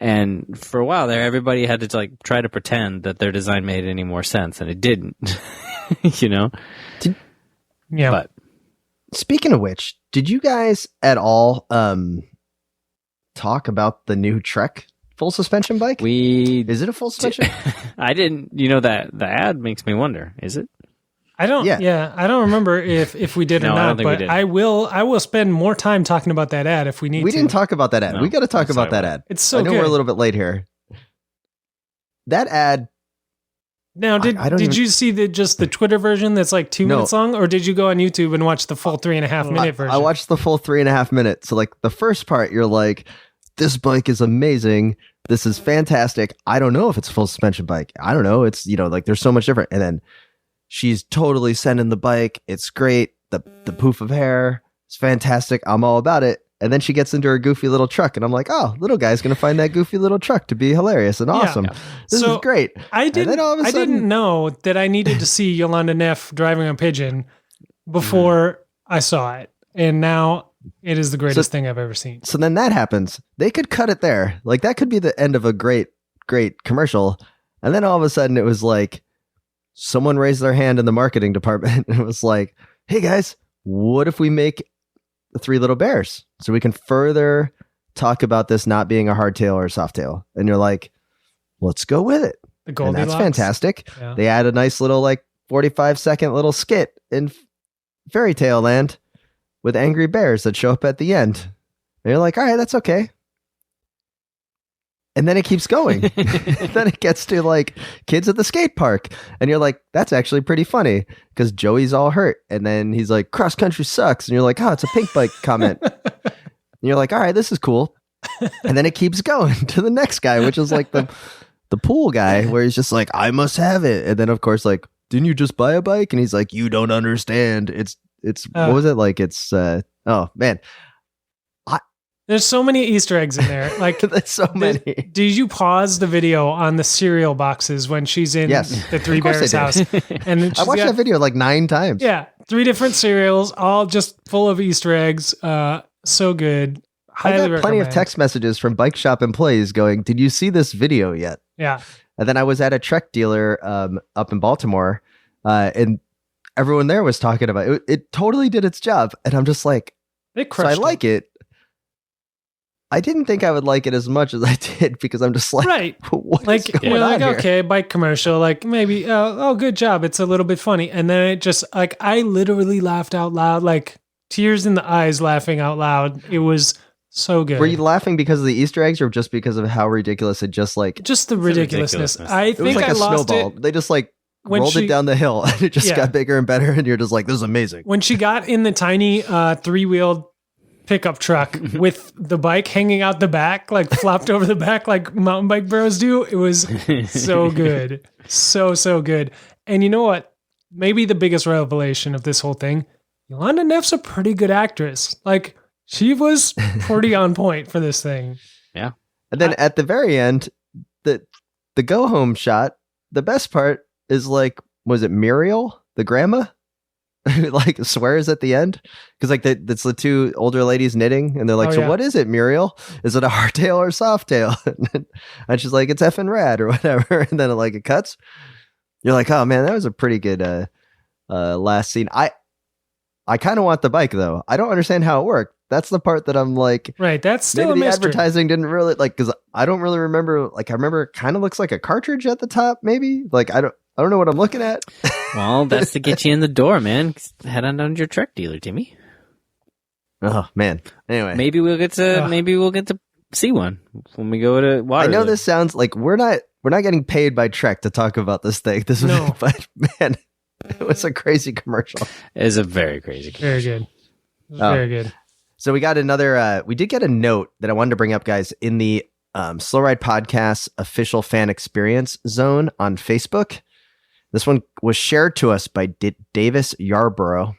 And for a while there, everybody had to like try to pretend that their design made any more sense, and it didn't. You know? Yeah. But Speaking of which, did you guys at all talk about the new Trek full suspension bike? Is it a full suspension? I didn't, you know, that the ad makes me wonder, is it? I don't. Yeah. Yeah, I don't remember if we did No, or I don't not. think we But did. I will spend more time talking about that ad if we need We to. didn't talk about that ad. No, We got to talk I'm about sorry, that what? ad. It's so I know good. we're a little bit late here. That ad. Now, did I don't did even- you see just the Twitter version that's like 2 No. minutes long, or did you go on YouTube and watch the full 3.5 minute version? I watched the full 3.5 minutes. So like the first part, you're like, this bike is amazing. This is fantastic. I don't know if it's a full suspension bike. I don't know. It's, like there's so much different. And then she's totally sending the bike. It's great. The poof of hair. It's fantastic. I'm all about it. And then she gets into her goofy little truck. And I'm like, oh, little guy's going to find that goofy little truck to be hilarious and awesome. This So, is great. I And then didn't. all of a I sudden- didn't know that I needed to see Yolanda Neff driving a pigeon before I saw it, and now it is the greatest thing I've ever seen. So then that happens. They could cut it there. Like that could be the end of a great commercial. And then all of a sudden it was like someone raised their hand in the marketing department and it was like, hey guys, what if we make the Three Little Bears so we can further talk about this not being a hardtail or a softtail? And you're like, let's go with it. The And Goldilocks. that's fantastic. Yeah. They add a nice little like 45-second little skit in Fairy Tale Land with angry bears that show up at the end. And you're like, all right, that's okay. And then it keeps going. Then it gets to like kids at the skate park. And you're like, that's actually pretty funny because Joey's all hurt. And then he's like, cross country sucks. And you're like, oh, it's a pink bike comment. And you're like, all right, this is cool. And then it keeps going to the next guy, which is like the pool guy where he's just like, I must have it. And then of course, like, didn't you just buy a bike? And he's like, you don't understand. It's what was it? Like, it's, oh man, There's so many Easter eggs in there. Like, there's so many. did you pause the video on the cereal boxes when she's in Yes. the Three Of course Bears I house? did. And then I she's watched got- that video like 9 times. Yeah, 3 different cereals, all just full of Easter eggs. So good. I Highly got plenty of recommend. text messages from bike shop employees going, did you see this video yet? Yeah. And then I was at a Trek dealer up in Baltimore, and everyone there was talking about it. It totally did its job. And I'm just like, They so crushed I like it. I didn't think I would like it as much as I did because I'm just like, Right. what is Like, going you're on like, here? okay, bike commercial, like maybe, oh, good job. It's a little bit funny. And then it just, like, I literally laughed out loud, like tears in the eyes laughing out loud. It was so good. Were you laughing because of the Easter eggs or just because of how ridiculous it just like, Just the ridiculousness. ridiculousness. I it was think like I a lost snowball. it They just like when rolled she- it down the hill and it just Yeah. got bigger and better. And you're just like, this is amazing. when she got in the tiny 3-wheeled pickup truck with the bike hanging out the back, like flopped over the back like mountain bike bros do. It was so good. So good. And you know what? Maybe the biggest revelation of this whole thing, Yolanda Neff's a pretty good actress. Like, she was pretty on point for this thing. And then at the very end, the go home shot, the best part is like, was it Muriel, the grandma, who like swears at the end? Because like that's the 2 older ladies knitting, and they're like, Oh, so yeah. what is it, Muriel? Is it a hardtail or a softtail? And she's like, it's effing rad or whatever. And then it cuts. You're like, oh man, that was a pretty good last scene. I kind of want the bike though. I don't understand how it worked. that's the part that I'm like, Right. That's still maybe a the mystery. advertising didn't really like, because I don't really remember. Like, I remember it kind of looks like a cartridge at the top, maybe. Like, I don't know what I'm looking at. Well, that's to get you in the door, man. Head on down to your truck dealer, Timmy. Oh man. Anyway, Maybe we'll get to see one when we go to I Waterloo. know this sounds like we're not getting paid by Trek to talk about this thing. This was, No. but man, it was a crazy commercial. It is a very crazy. Very good. Oh. Very good. So we got another. We did get a note that I wanted to bring up, guys, in the Slow Ride Podcast official fan experience zone on Facebook. This one was shared to us by Davis Yarborough.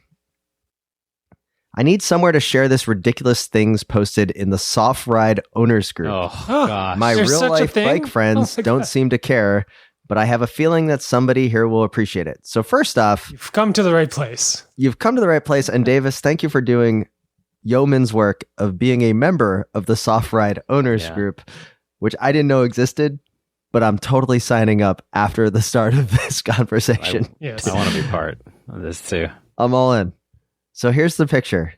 I need somewhere to share this ridiculous things posted in the Soft Ride Owners Group. Oh, Oh, gosh. My There's real such a life thing? bike friends Oh my don't God. seem to care, but I have a feeling that somebody here will appreciate it. So first off, You've come to the right place. you've come to the right place. And Davis, thank you for doing yeoman's work of being a member of the Soft Ride Owners Yeah. Group, which I didn't know existed, but I'm totally signing up after the start of this conversation. Yes. I want to be part of this too. I'm all in. So here's the picture.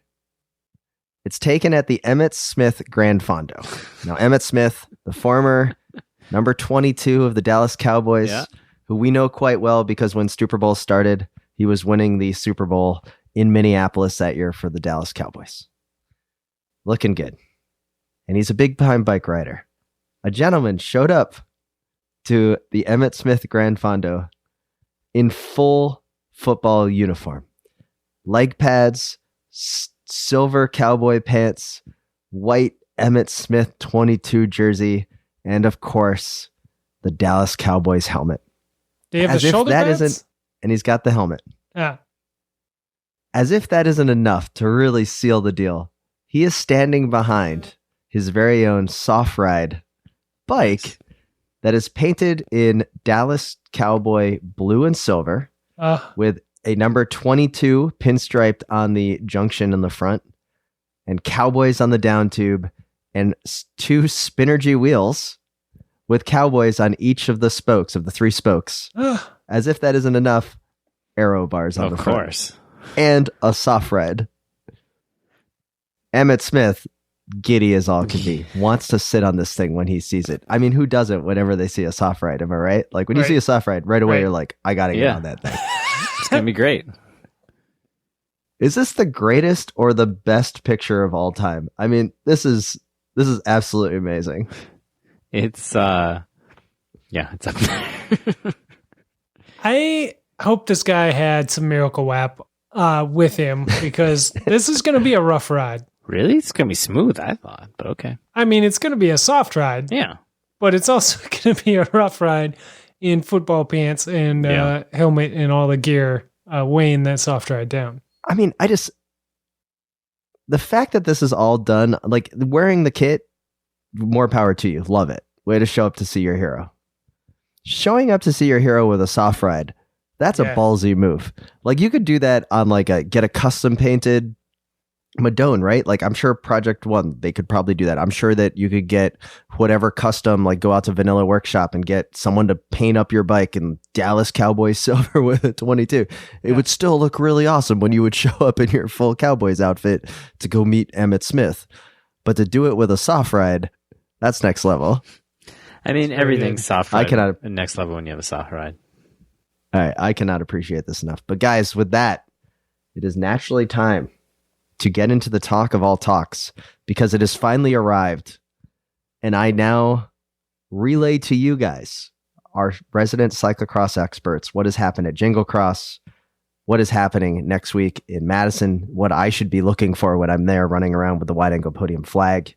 It's taken at the Emmett Smith Grand Fondo. Now, Emmett Smith, the former number 22 of the Dallas Cowboys, Yeah. who we know quite well because when Super Bowl started, he was winning the Super Bowl in Minneapolis that year for the Dallas Cowboys. Looking good. And he's a big time bike rider. A gentleman showed up to the Emmett Smith Grand Fondo in full football uniform. Leg pads, silver cowboy pants, white Emmett Smith 22 jersey, and of course, the Dallas Cowboys helmet. Do you have As the if shoulder that pads? isn't- And he's got the helmet. Ah, As if that isn't enough to really seal the deal, he is standing behind his very own Soft Ride bike that is painted in Dallas Cowboy blue and silver with a number 22 pinstriped on the junction in the front and Cowboys on the down tube and two Spinergy wheels with Cowboys on each of the spokes of the three spokes. As if that isn't enough, aero bars on Of the front. course. And a Soft Ride. Emmett Smith, giddy as all can be, wants to sit on this thing when he sees it. I mean, who doesn't whenever they see a Soft Ride? Am I right? Like when you Right. see a Soft Ride, right away Right. you're like, I gotta get Yeah. on that thing. It's going to be great. Is this the greatest or the best picture of all time? I mean, this is absolutely amazing. It's, it's up there. I hope this guy had some Miracle WAP with him because this is going to be a rough ride. Really? It's going to be smooth, I thought, but okay. I mean, it's going to be a soft ride, Yeah. but it's also going to be a rough ride in football pants and Yeah. helmet and all the gear weighing that soft ride down. I mean, the fact that this is all done, like wearing the kit, more power to you. Love it. Way to show up to see your hero. Showing up to see your hero with a Soft Ride, that's a Yeah. ballsy move. Like you could do that on get a custom painted Madone, right? Like I'm sure Project One, they could probably do that. I'm sure that you could get whatever custom, like go out to Vanilla Workshop and get someone to paint up your bike in Dallas Cowboys silver with a 22. It would still look really awesome when you would show up in your full Cowboys outfit to go meet Emmett Smith. But to do it with a Soft Ride, that's next level. I mean, everything's soft I ride. cannot- Next level when you have a soft ride. All right, I cannot appreciate this enough. But guys, with that, it is naturally time to get into the talk of all talks because it has finally arrived. And I now relay to you guys, our resident cyclocross experts, what has happened at Jingle Cross, what is happening next week in Madison, what I should be looking for when I'm there running around with the wide angle podium flag.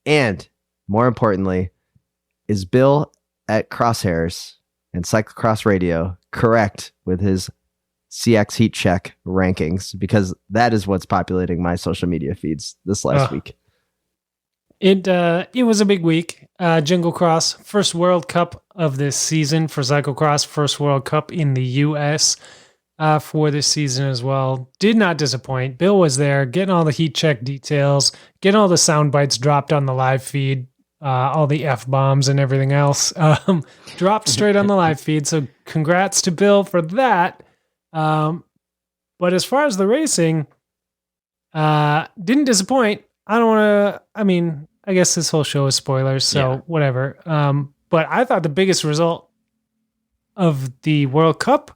And more importantly, is Bill at Crosshairs and Cyclocross Radio correct with his CX Heat Check rankings? Because that is what's populating my social media feeds this last week. It was a big week. Jingle Cross, first World Cup of this season for cyclocross, first World Cup in the U.S. For this season as well. Did not disappoint. Bill was there, getting all the heat check details, getting all the sound bites dropped on the live feed, all the F-bombs and everything else dropped straight on the live feed. So congrats to Bill for that. But as far as the racing, Didn't disappoint. I don't want to. I mean, I guess this whole show is spoilers, so whatever. But I thought the biggest result of the World Cup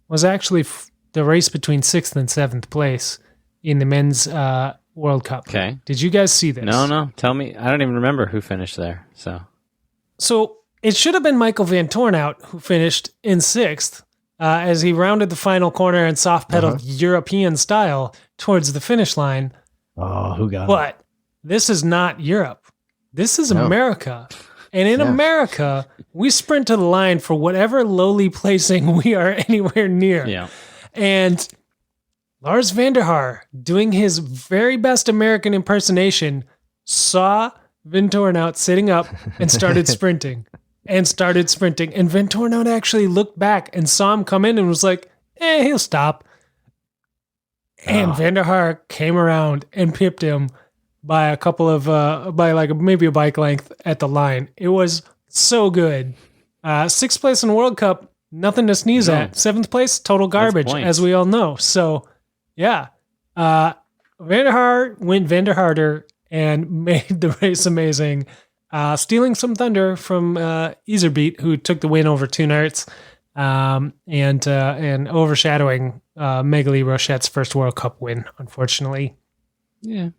was actually the race between 6th and 7th place in the men's World Cup. Okay. Did you guys see this? No. Tell me. I don't even remember who finished there. So it should have been Michael Van Toornout who finished in 6th as he rounded the final corner and soft pedaled European style towards the finish line. Oh, who got it? But this is not Europe. This is America. And in America, we sprint to the line for whatever lowly placing we are anywhere near. Yeah. And Lars van der Haar, doing his very best American impersonation, saw Van Toornout sitting up and started sprinting. And Van Toornout actually looked back and saw him come in and was like, he'll stop. And Van der Haar came around and pipped him by a couple of, maybe a bike length at the line. It was so good. 6th place in the World Cup, nothing to sneeze at. 7th place, total garbage, as we all know. So, yeah. Van der Haar went Van der Harder and made the race amazing. Stealing some thunder from Iserbeat, who took the win over Toonarts, and overshadowing Megali Rochette's first World Cup win, unfortunately. Yeah.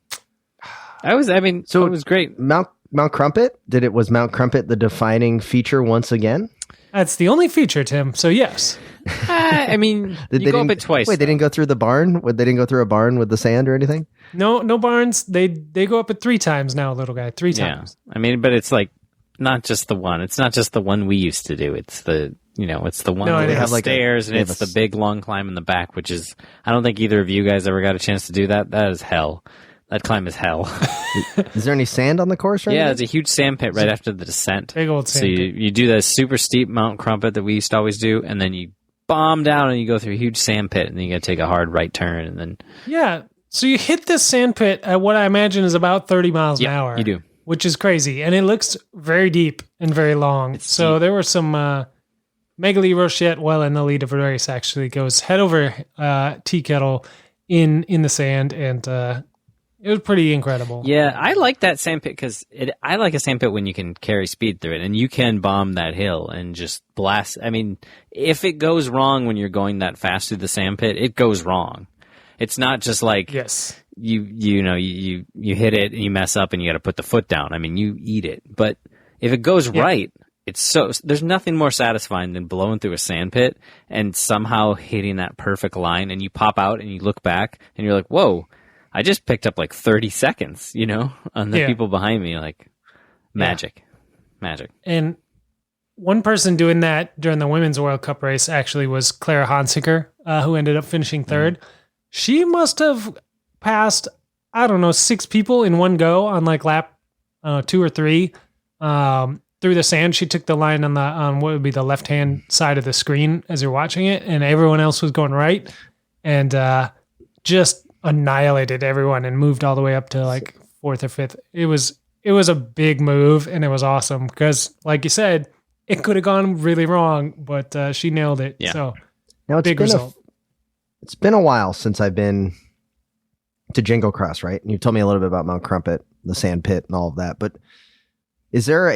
It was great. Mount Crumpet? Was Mount Crumpet the defining feature once again? That's the only feature, Tim. So yes. You go up it twice. Wait, they didn't go through the barn? They didn't go through a barn with the sand or anything? No barns. They go up it 3 times now, little guy. 3 times. But it's like not just the one. It's not just the one we used to do. It's the it's the one where they have stairs and it's the big long climb in the back, which is I don't think either of you guys ever got a chance to do that. That is hell. That climb is hell. Is there any sand on the course right now? Yeah, it's a huge sand pit right after the descent. Big old sand pit. You do that super steep Mount Crumpet that we used to always do, and then you bomb down and you go through a huge sand pit, and then you got to take a hard right turn, and then... Yeah, so you hit this sand pit at what I imagine is about 30 miles an hour. You do. Which is crazy, and it looks very deep and very long. So there were some... Megali Rochette, well in the lead of the race, actually goes head over tea kettle in the sand, and... it was pretty incredible. Yeah, I like that sand pit because I like a sand pit when you can carry speed through it and you can bomb that hill and just blast. I mean, if it goes wrong when you're going that fast through the sand pit, it goes wrong. It's not just like you hit it and you mess up and you got to put the foot down. I mean, you eat it. But if it goes right, there's nothing more satisfying than blowing through a sand pit and somehow hitting that perfect line, and you pop out and you look back and you're like, whoa. I just picked up like 30 seconds, on the people behind me. Like, magic. Magic. And one person doing that during the Women's World Cup race actually was Clara Honsiker, who ended up finishing 3rd. She must have passed, 6 people in one go on like lap 2 or 3 through the sand. She took the line on what would be the left-hand side of the screen as you're watching it, and everyone else was going right. And just... annihilated everyone and moved all the way up to like 4th or 5th. It was a big move, and it was awesome because, like you said, it could have gone really wrong, but she nailed it. Yeah. So now big result. It's been a while since I've been to Jingle Cross, right? And you told me a little bit about Mount Crumpet, the sand pit, and all of that. But is there are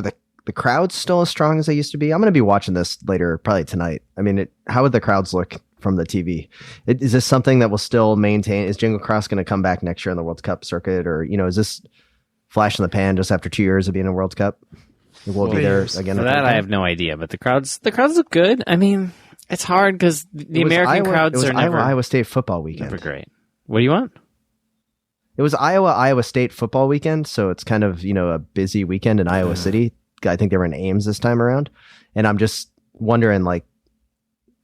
the crowds still as strong as they used to be? I'm going to be watching this later, probably tonight. I mean, how would the crowds look from the TV? Is this something that will still maintain? Is Jingle Cross going to come back next year on the World Cup circuit, or is this flash in the pan just after 2 years of being in World Cup? We'll be there again. For that, I have no idea, but the crowds look good. I mean, it's hard because the American crowds are never Iowa State football weekend. Never great. What do you want? It was Iowa State football weekend, so it's kind of a busy weekend in Iowa City. I think they were in Ames this time around, and I'm just wondering, like,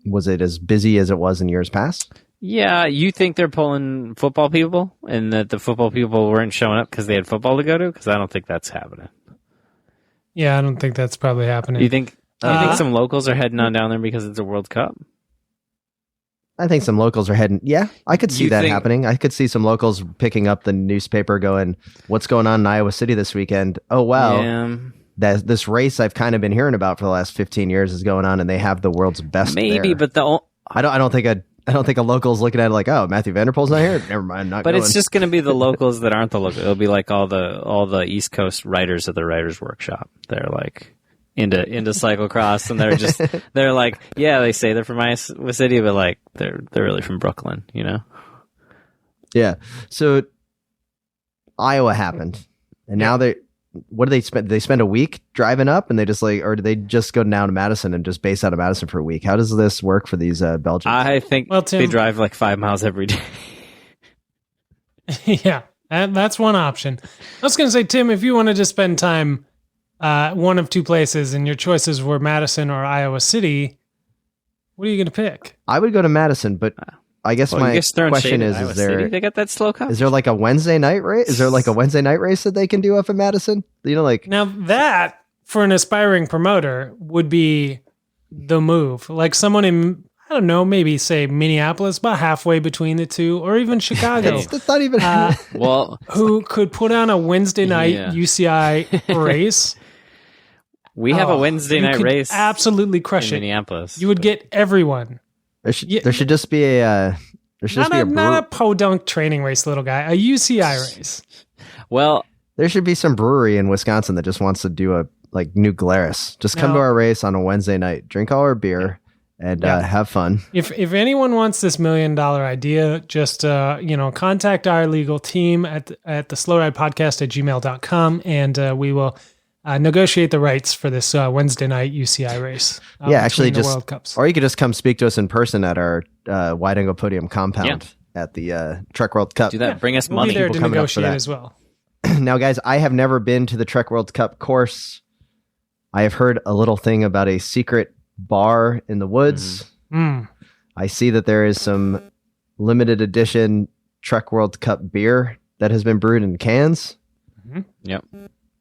was it as busy as it was in years past? Yeah, you think they're pulling football people and that the football people weren't showing up because they had football to go to? Because I don't think that's happening. Yeah, I don't think that's probably happening. You think some locals are heading on down there because it's a World Cup? I think some locals are heading. Yeah, I could see that happening. I could see some locals picking up the newspaper going, what's going on in Iowa City this weekend? Oh, wow. Yeah. This race I've kind of been hearing about for the last 15 years is going on, and they have the world's best. Maybe, there. but I don't think I don't think a local's looking at it like, oh, Matthew Vanderpool's not here. Never mind, not But going. it's just going to be the locals that aren't the locals. It'll be like all the East Coast writers at the Writers Workshop. They're like into cyclocross, and they're like, yeah, they say they're from Iowa City, but like they're really from Brooklyn, you know? Yeah. So Iowa happened, and now what do they spend? Do they spend a week driving up, and they just like, or do they just go down to Madison and just base out of Madison for a week? How does this work for these Belgians? I think Tim, they drive like 5 miles every day. Yeah, that's one option. I was going to say, Tim, if you wanted to spend time one of two places and your choices were Madison or Iowa City, what are you going to pick? I would go to Madison, but I guess Well, my you just throwing question shade at is Iowa there City. They got that slow car. is there like a Wednesday night race? Is there like a Wednesday night race that they can do up in Madison? You know, like Now that, for an aspiring promoter, would be the move. Like someone in, I don't know, maybe say Minneapolis, about halfway between the two, or even Chicago, that's not even. Well, who could put on a Wednesday night Yeah. UCI race. we have a Wednesday you night could race absolutely in crush it. Minneapolis. You would get everyone. there should just be a. There should just be a. Not a podunk training race, little guy. A UCI race. Well, There should be some brewery in Wisconsin that just wants to do a like New Glarus. Just come No. to our race on a Wednesday night, drink all our beer, and have fun. If anyone wants this $1 million idea, just contact our legal team at the slowridepodcast@gmail.com, and we will negotiate the rights for this Wednesday night UCI race. Yeah, actually, between the just World Cups. or you could just come speak to us in person at our wide angle podium compound at the Trek World Cup. do that. Bring us We'll money. be there to people coming up for negotiate that. as well. Now, guys, I have never been to the Trek World Cup course. I have heard a little thing about a secret bar in the woods. Mm. I see that there is some limited edition Trek World Cup beer that has been brewed in cans. Yep.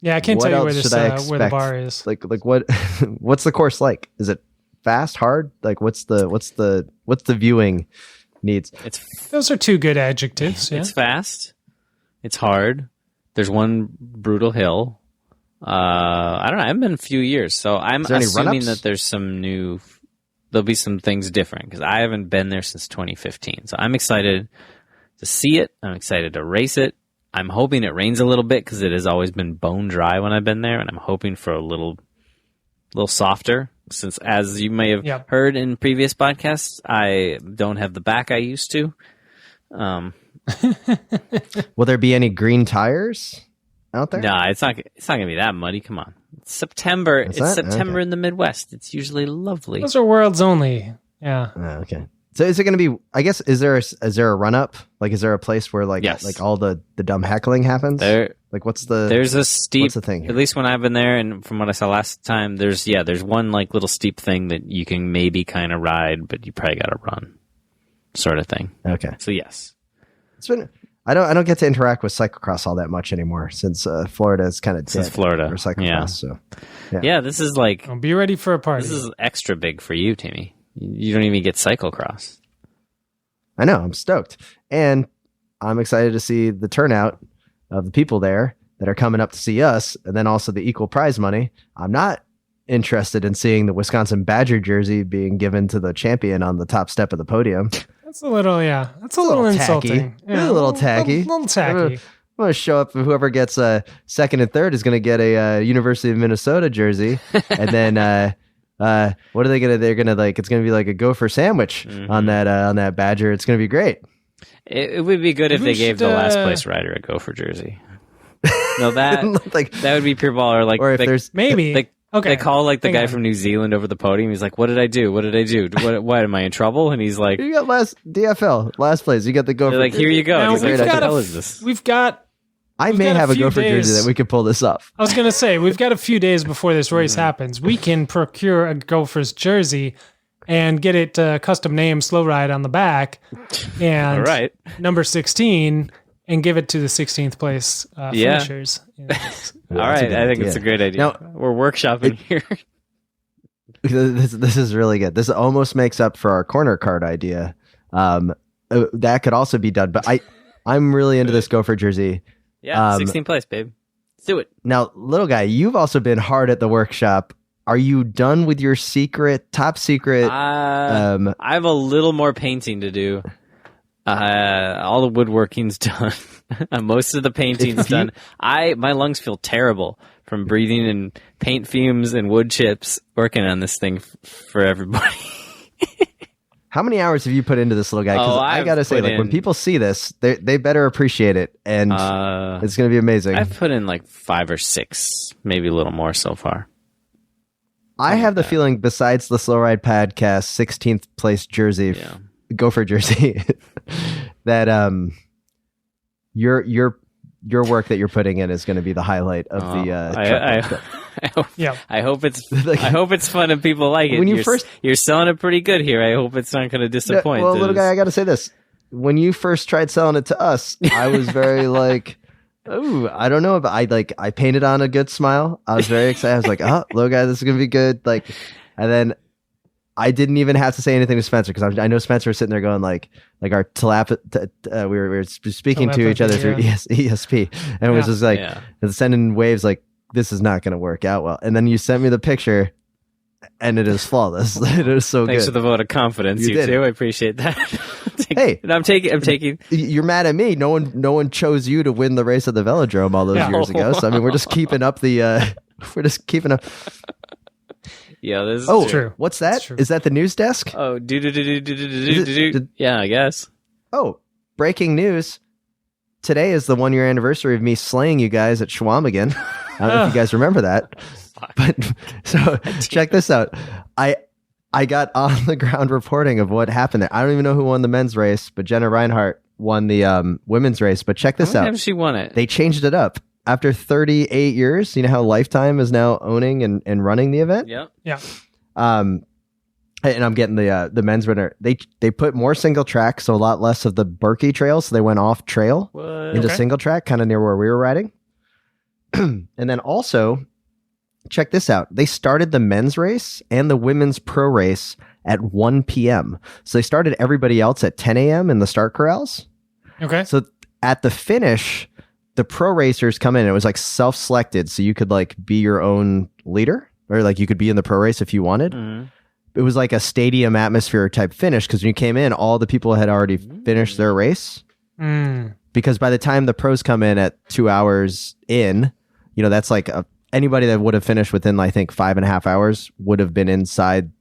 Yeah, I can't What tell you where else this should I where the expect? bar is. Like what? What's the course like? Is it fast, hard? Like what's the viewing needs? Those are two good adjectives. Yeah. It's fast. It's hard. There's one brutal hill. I don't know. I haven't been in a few years, so I'm Is there any assuming run-ups? that there'll be some things different because I haven't been there since 2015. So I'm excited to see it. I'm excited to race it. I'm hoping it rains a little bit because it has always been bone dry when I've been there, and I'm hoping for a little softer. Since, as you may have heard in previous podcasts, I don't have the back I used to. Will there be any green tires out there? No, it's not gonna be that muddy. Come on, it's September. Is It's that? September Okay. in the Midwest. It's usually lovely. Those are worlds only. Yeah. Oh, okay. So is it going to be? I guess is there a run up? Like, is there a place where like Yes. like all the dumb heckling happens? There, Like, what's the? there's a steep. what's the thing here? At least when I've been there, and from what I saw last time, there's one like little steep thing that you can maybe kind of ride, but you probably got to run, sort of thing. Okay. So yes, It's been. I don't get to interact with cyclocross all that much anymore since Florida is kind of dead Since Florida, for cyclocross. yeah. So yeah. This is like Well, be ready for a party. this is extra big for you, Timmy. You don't even get cyclocross. I know, I'm stoked, and I'm excited to see the turnout of the people there that are coming up to see us, and then also the equal prize money. I'm not interested in seeing the Wisconsin Badger jersey being given to the champion on the top step of the podium. That's a little, yeah. That's a little tacky. insulting. It's Yeah, a little tacky. A little tacky. I'm going to show up. Whoever gets second and third is going to get a University of Minnesota jersey, and then what are they going to? They're going to like. It's going to be like a gopher sandwich on that Badger. It's going to be great. It would be good if Maybe they we gave should, the last place rider a gopher jersy. No, that Like, that would be pure ball. Or like, or if they, there's Maybe. they, Okay. they call like the Hang guy on. from New Zealand over the podium. He's like, "What did I do? What did I do? What am I in trouble?" And he's like, you got last DFL last place. You got the gopher. "They're like, here you go." Now, And he's like, we've "What got the a hell f- is this?" We've got, I we've may got a have a few gopher days. jersey that we could pull this off. I was going to say, we've got a few days before this race happens. We can procure a Gophers jersey and get it custom named Slow Ride on the back and All right. number 16 and give it to the 16th place Yeah. finishers. All right, I think it's a great idea. Now- We're workshopping here. This is really good. This almost makes up for our corner card idea. That could also be done, but I'm really into this gopher jersey. Yeah, Um, 16th place, babe. Let's do it. Now, little guy, you've also been hard at the workshop are you done with your top secret? I have a little more painting to do. All the woodworking's done. Most of the painting's done. My lungs feel terrible from breathing in paint fumes and wood chips working on this thing for everybody. How many hours have you put into this little guy? Because I gotta say, like, when people see this, they better appreciate it, and it's gonna be amazing. I've put in like 5 or 6, maybe a little more so far. I have the feeling, besides the Slow Ride Podcast 16th place jersey, Gopher jersey, that your work that you're putting in is going to be the highlight of the. I hope it's fun and people like it. When you're selling it pretty good here. I hope it's not going to disappoint. Well, little guy, I got to say this: when you first tried selling it to us, I was very like, "Oh, I don't know," but I painted on a good smile. I was very excited. I was like, "Oh, little guy, this is going to be good." Like, and then I didn't even have to say anything to Spencer because I know Spencer was sitting there going like our we were speaking to each other through ESP, and it was just like sending waves like, this is not going to work out well. And then you sent me the picture, and it is flawless. It is so good. Thanks for the vote of confidence, you too. I appreciate that. Hey, I'm taking. You're mad at me. No one chose you to win the race at the Velodrome all those years ago. So I mean, we're just keeping up the. We're just keeping up. Yeah, this is true. What's that? Is that the news desk? Oh, yeah, I guess. Oh, breaking news. Today is the 1-year anniversary of me slaying you guys at Schwamigan. I don't know if you guys remember that. But so check this out. I got on the ground reporting of what happened there. I don't even know who won the men's race, but Jenna Reinhardt won the women's race. But check this out. How she won it? They changed it up. After 38 years, you know how Lifetime is now owning and running the event? Yeah. And I'm getting the men's winner. They put more single track, so a lot less of the Berkey trail. So they went off trail into single track, kind of near where we were riding. And then also, check this out. They started the men's race and the women's pro race at 1 p.m. So they started everybody else at 10 a.m. in the start corrals. Okay. So at the finish, the pro racers come in. It was like self-selected, so you could like be your own leader, or like you could be in the pro race if you wanted. Mm-hmm. It was like a stadium atmosphere type finish because when you came in, all the people had already finished their race. Because by the time the pros come in at 2 hours in, you know, that's like anybody that would have finished within, I think, 5.5 hours would have been inside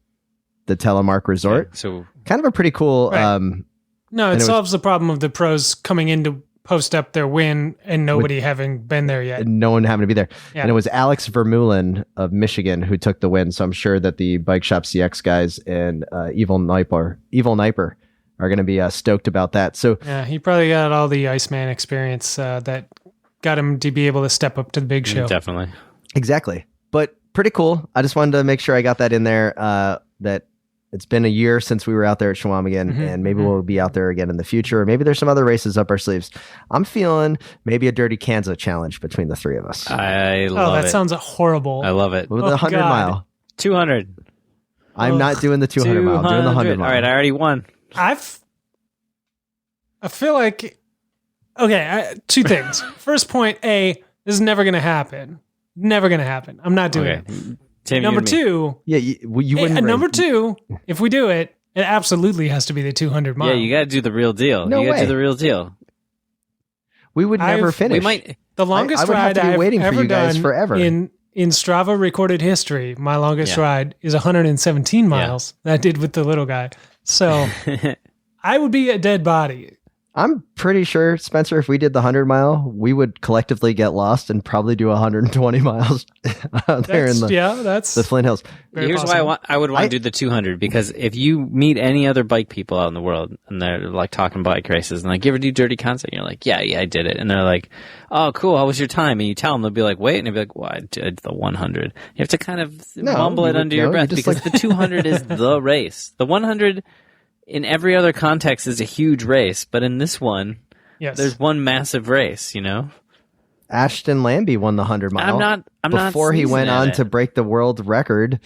the Telemark Resort. Yeah, so kind of a pretty cool. Right. No, it solves the problem of the pros coming in to post up their win and nobody having been there yet. No one having to be there. Yeah. And it was Alex Vermeulen of Michigan who took the win. So I'm sure that the Bike Shop CX guys and Evil Niper are going to be stoked about that. So yeah, he probably got all the Iceman experience that got him to be able to step up to the big show. Definitely. Exactly. But pretty cool. I just wanted to make sure I got that in there, that it's been a year since we were out there at Schwamigan, and maybe we'll be out there again in the future. Or maybe there's some other races up our sleeves. I'm feeling maybe a Dirty Kanza challenge between the three of us. I love it. That sounds horrible. I love it. With the 100 mile. 200. I'm not doing the 200 mile. I'm doing the 100 mile. All right, I already won. I feel like, okay, two things. First point, this is never going to happen. Never going to happen. I'm not doing it. Tim, number two, you wouldn't. Number two, if we do it, it absolutely has to be the 200 mile. Yeah, you got to do the real deal. No you got to way. do the real deal. We would never finish. We might. The longest ride I've ever done forever. in Strava recorded history. My longest ride is 117 miles. That I did with the little guy. So I would be a dead body. I'm pretty sure, Spencer, if we did the 100 mile, we would collectively get lost and probably do 120 miles out there in the Flint Hills. Here's why I would want to do the 200, because if you meet any other bike people out in the world and they're like talking bike races and like, you ever do Dirty Kanza? You're like, yeah, I did it. And they're like, oh, cool. How was your time? And you tell them, they'll be like, wait. And they'll be like, well, I did the 100. You have to kind of mumble it under your breath because the 200 is the race. The 100 in every other context is a huge race, but in this one, there's one massive race, you know? Ashton Lambie won the 100 mile. I'm before he went on to break the world record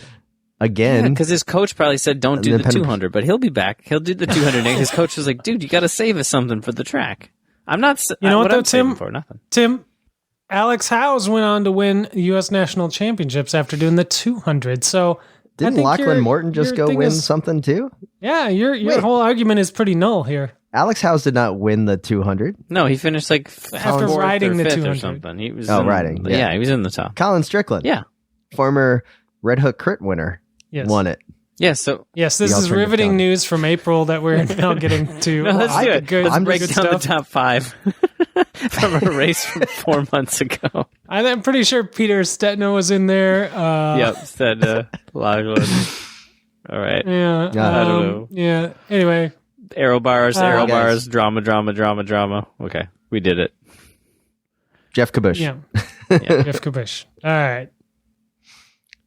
again. Because his coach probably said, don't do the 200, but he'll be back. He'll do the 200. And his coach was like, dude, you got to save us something for the track. I'm not, you know what though, Tim? For nothing. Tim, Alex Howes went on to win U.S. National Championships after doing the 200. So Didn't Lachlan Morton just go win something too? Yeah, your whole argument is pretty null here. Alex Howes did not win the 200. No, he finished like after riding the 200 or something. He was riding. Yeah, he was in the top. Colin Strickland. Yeah, former Red Hook Crit winner. Yes. Won it. Yeah, so yes, this is riveting news from April that we're now getting to. No, let's do it. Let's break down the stuff. top 5 from a race from 4 months ago. I'm pretty sure Peter Stetno was in there. Yep, said Lachlan. All right. Yeah, I don't know. Yeah. Anyway, arrow bars, drama. Okay, we did it. Jeff Kabush. Yeah. Jeff Kabush. All right.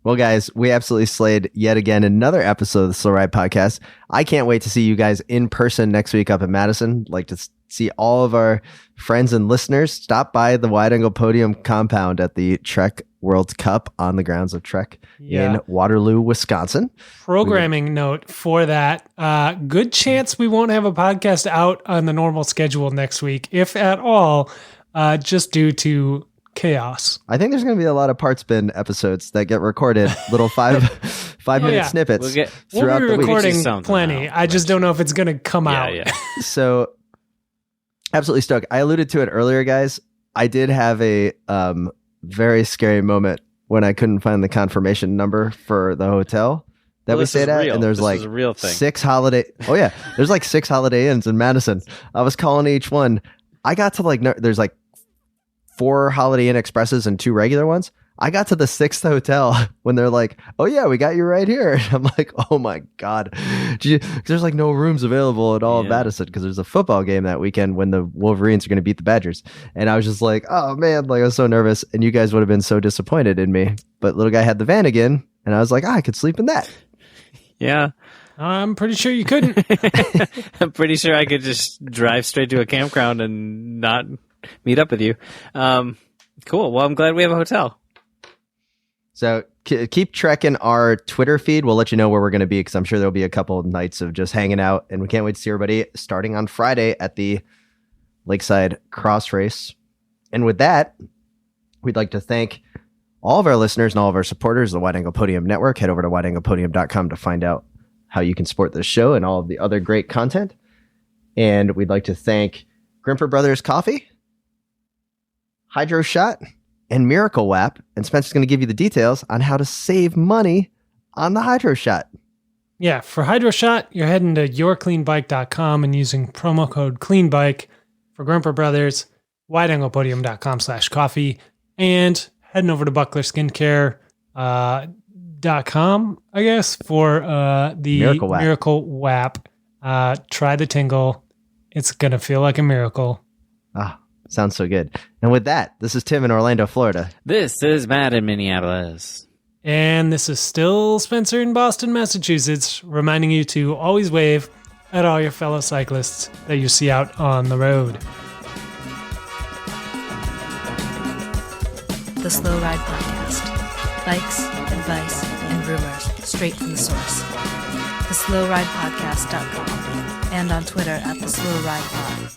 Well, guys, we absolutely slayed yet again another episode of the Slow Ride Podcast. I can't wait to see you guys in person next week up in Madison. Like to see all of our friends and listeners. Stop by the Wide Angle Podium compound at the Trek World Cup on the grounds of Trek in Waterloo, Wisconsin. Programming note for that. Good chance we won't have a podcast out on the normal schedule next week, if at all, just due to chaos. I think there's going to be a lot of part spin episodes that get recorded, little 5-minute snippets throughout we'll be the week. recording plenty. I just don't know if it's going to come out. Yeah. So, absolutely stoked. I alluded to it earlier, guys. I did have a very scary moment when I couldn't find the confirmation number for the hotel that we stayed at, and there's like 6 holiday. Oh yeah, there's like 6 Holiday Inns in Madison. I was calling each one. I got to there's like 4 Holiday Inn Expresses and 2 regular ones. I got to the 6th hotel when they're like, "Oh yeah, we got you right here." And I'm like, "Oh my god," there's like no rooms available at all in Madison because there's a football game that weekend when the Wolverines are going to beat the Badgers. And I was just like, "Oh man," like I was so nervous, and you guys would have been so disappointed in me. But little guy had the van again, and I was like, I could sleep in that. Yeah. I'm pretty sure you couldn't. I'm pretty sure I could just drive straight to a campground and not meet up with you. Cool. Well, I'm glad we have a hotel. So keep trekking our Twitter feed. We'll let you know where we're going to be because I'm sure there'll be a couple of nights of just hanging out. And we can't wait to see everybody starting on Friday at the Lakeside Cross Race. And with that, we'd like to thank all of our listeners and all of our supporters of the Wide Angle Podium Network. Head over to wideanglepodium.com to find out how you can support this show and all of the other great content. And we'd like to thank Grimpeur Bros Coffee, Hydroshot, and Miracle WAP. And Spencer's going to give you the details on how to save money on the Hydroshot. Yeah, for Hydroshot, you're heading to yourcleanbike.com and using promo code CLEANBIKE. For Grimpeur Bros, wideanglepodium.com/coffee, and heading over to Buckler Skincare .com, I guess, for the Miracle WAP. Try the tingle. It's going to feel like a miracle. Ah, sounds so good. And with that, this is Tim in Orlando, Florida. This is Matt in Minneapolis. And this is still Spencer in Boston, Massachusetts, reminding you to always wave at all your fellow cyclists that you see out on the road. The Slow Ride Podcast. Bikes, advice, and rumors straight from the source. TheSlowRidePodcast.com and on Twitter at TheSlowRidePod.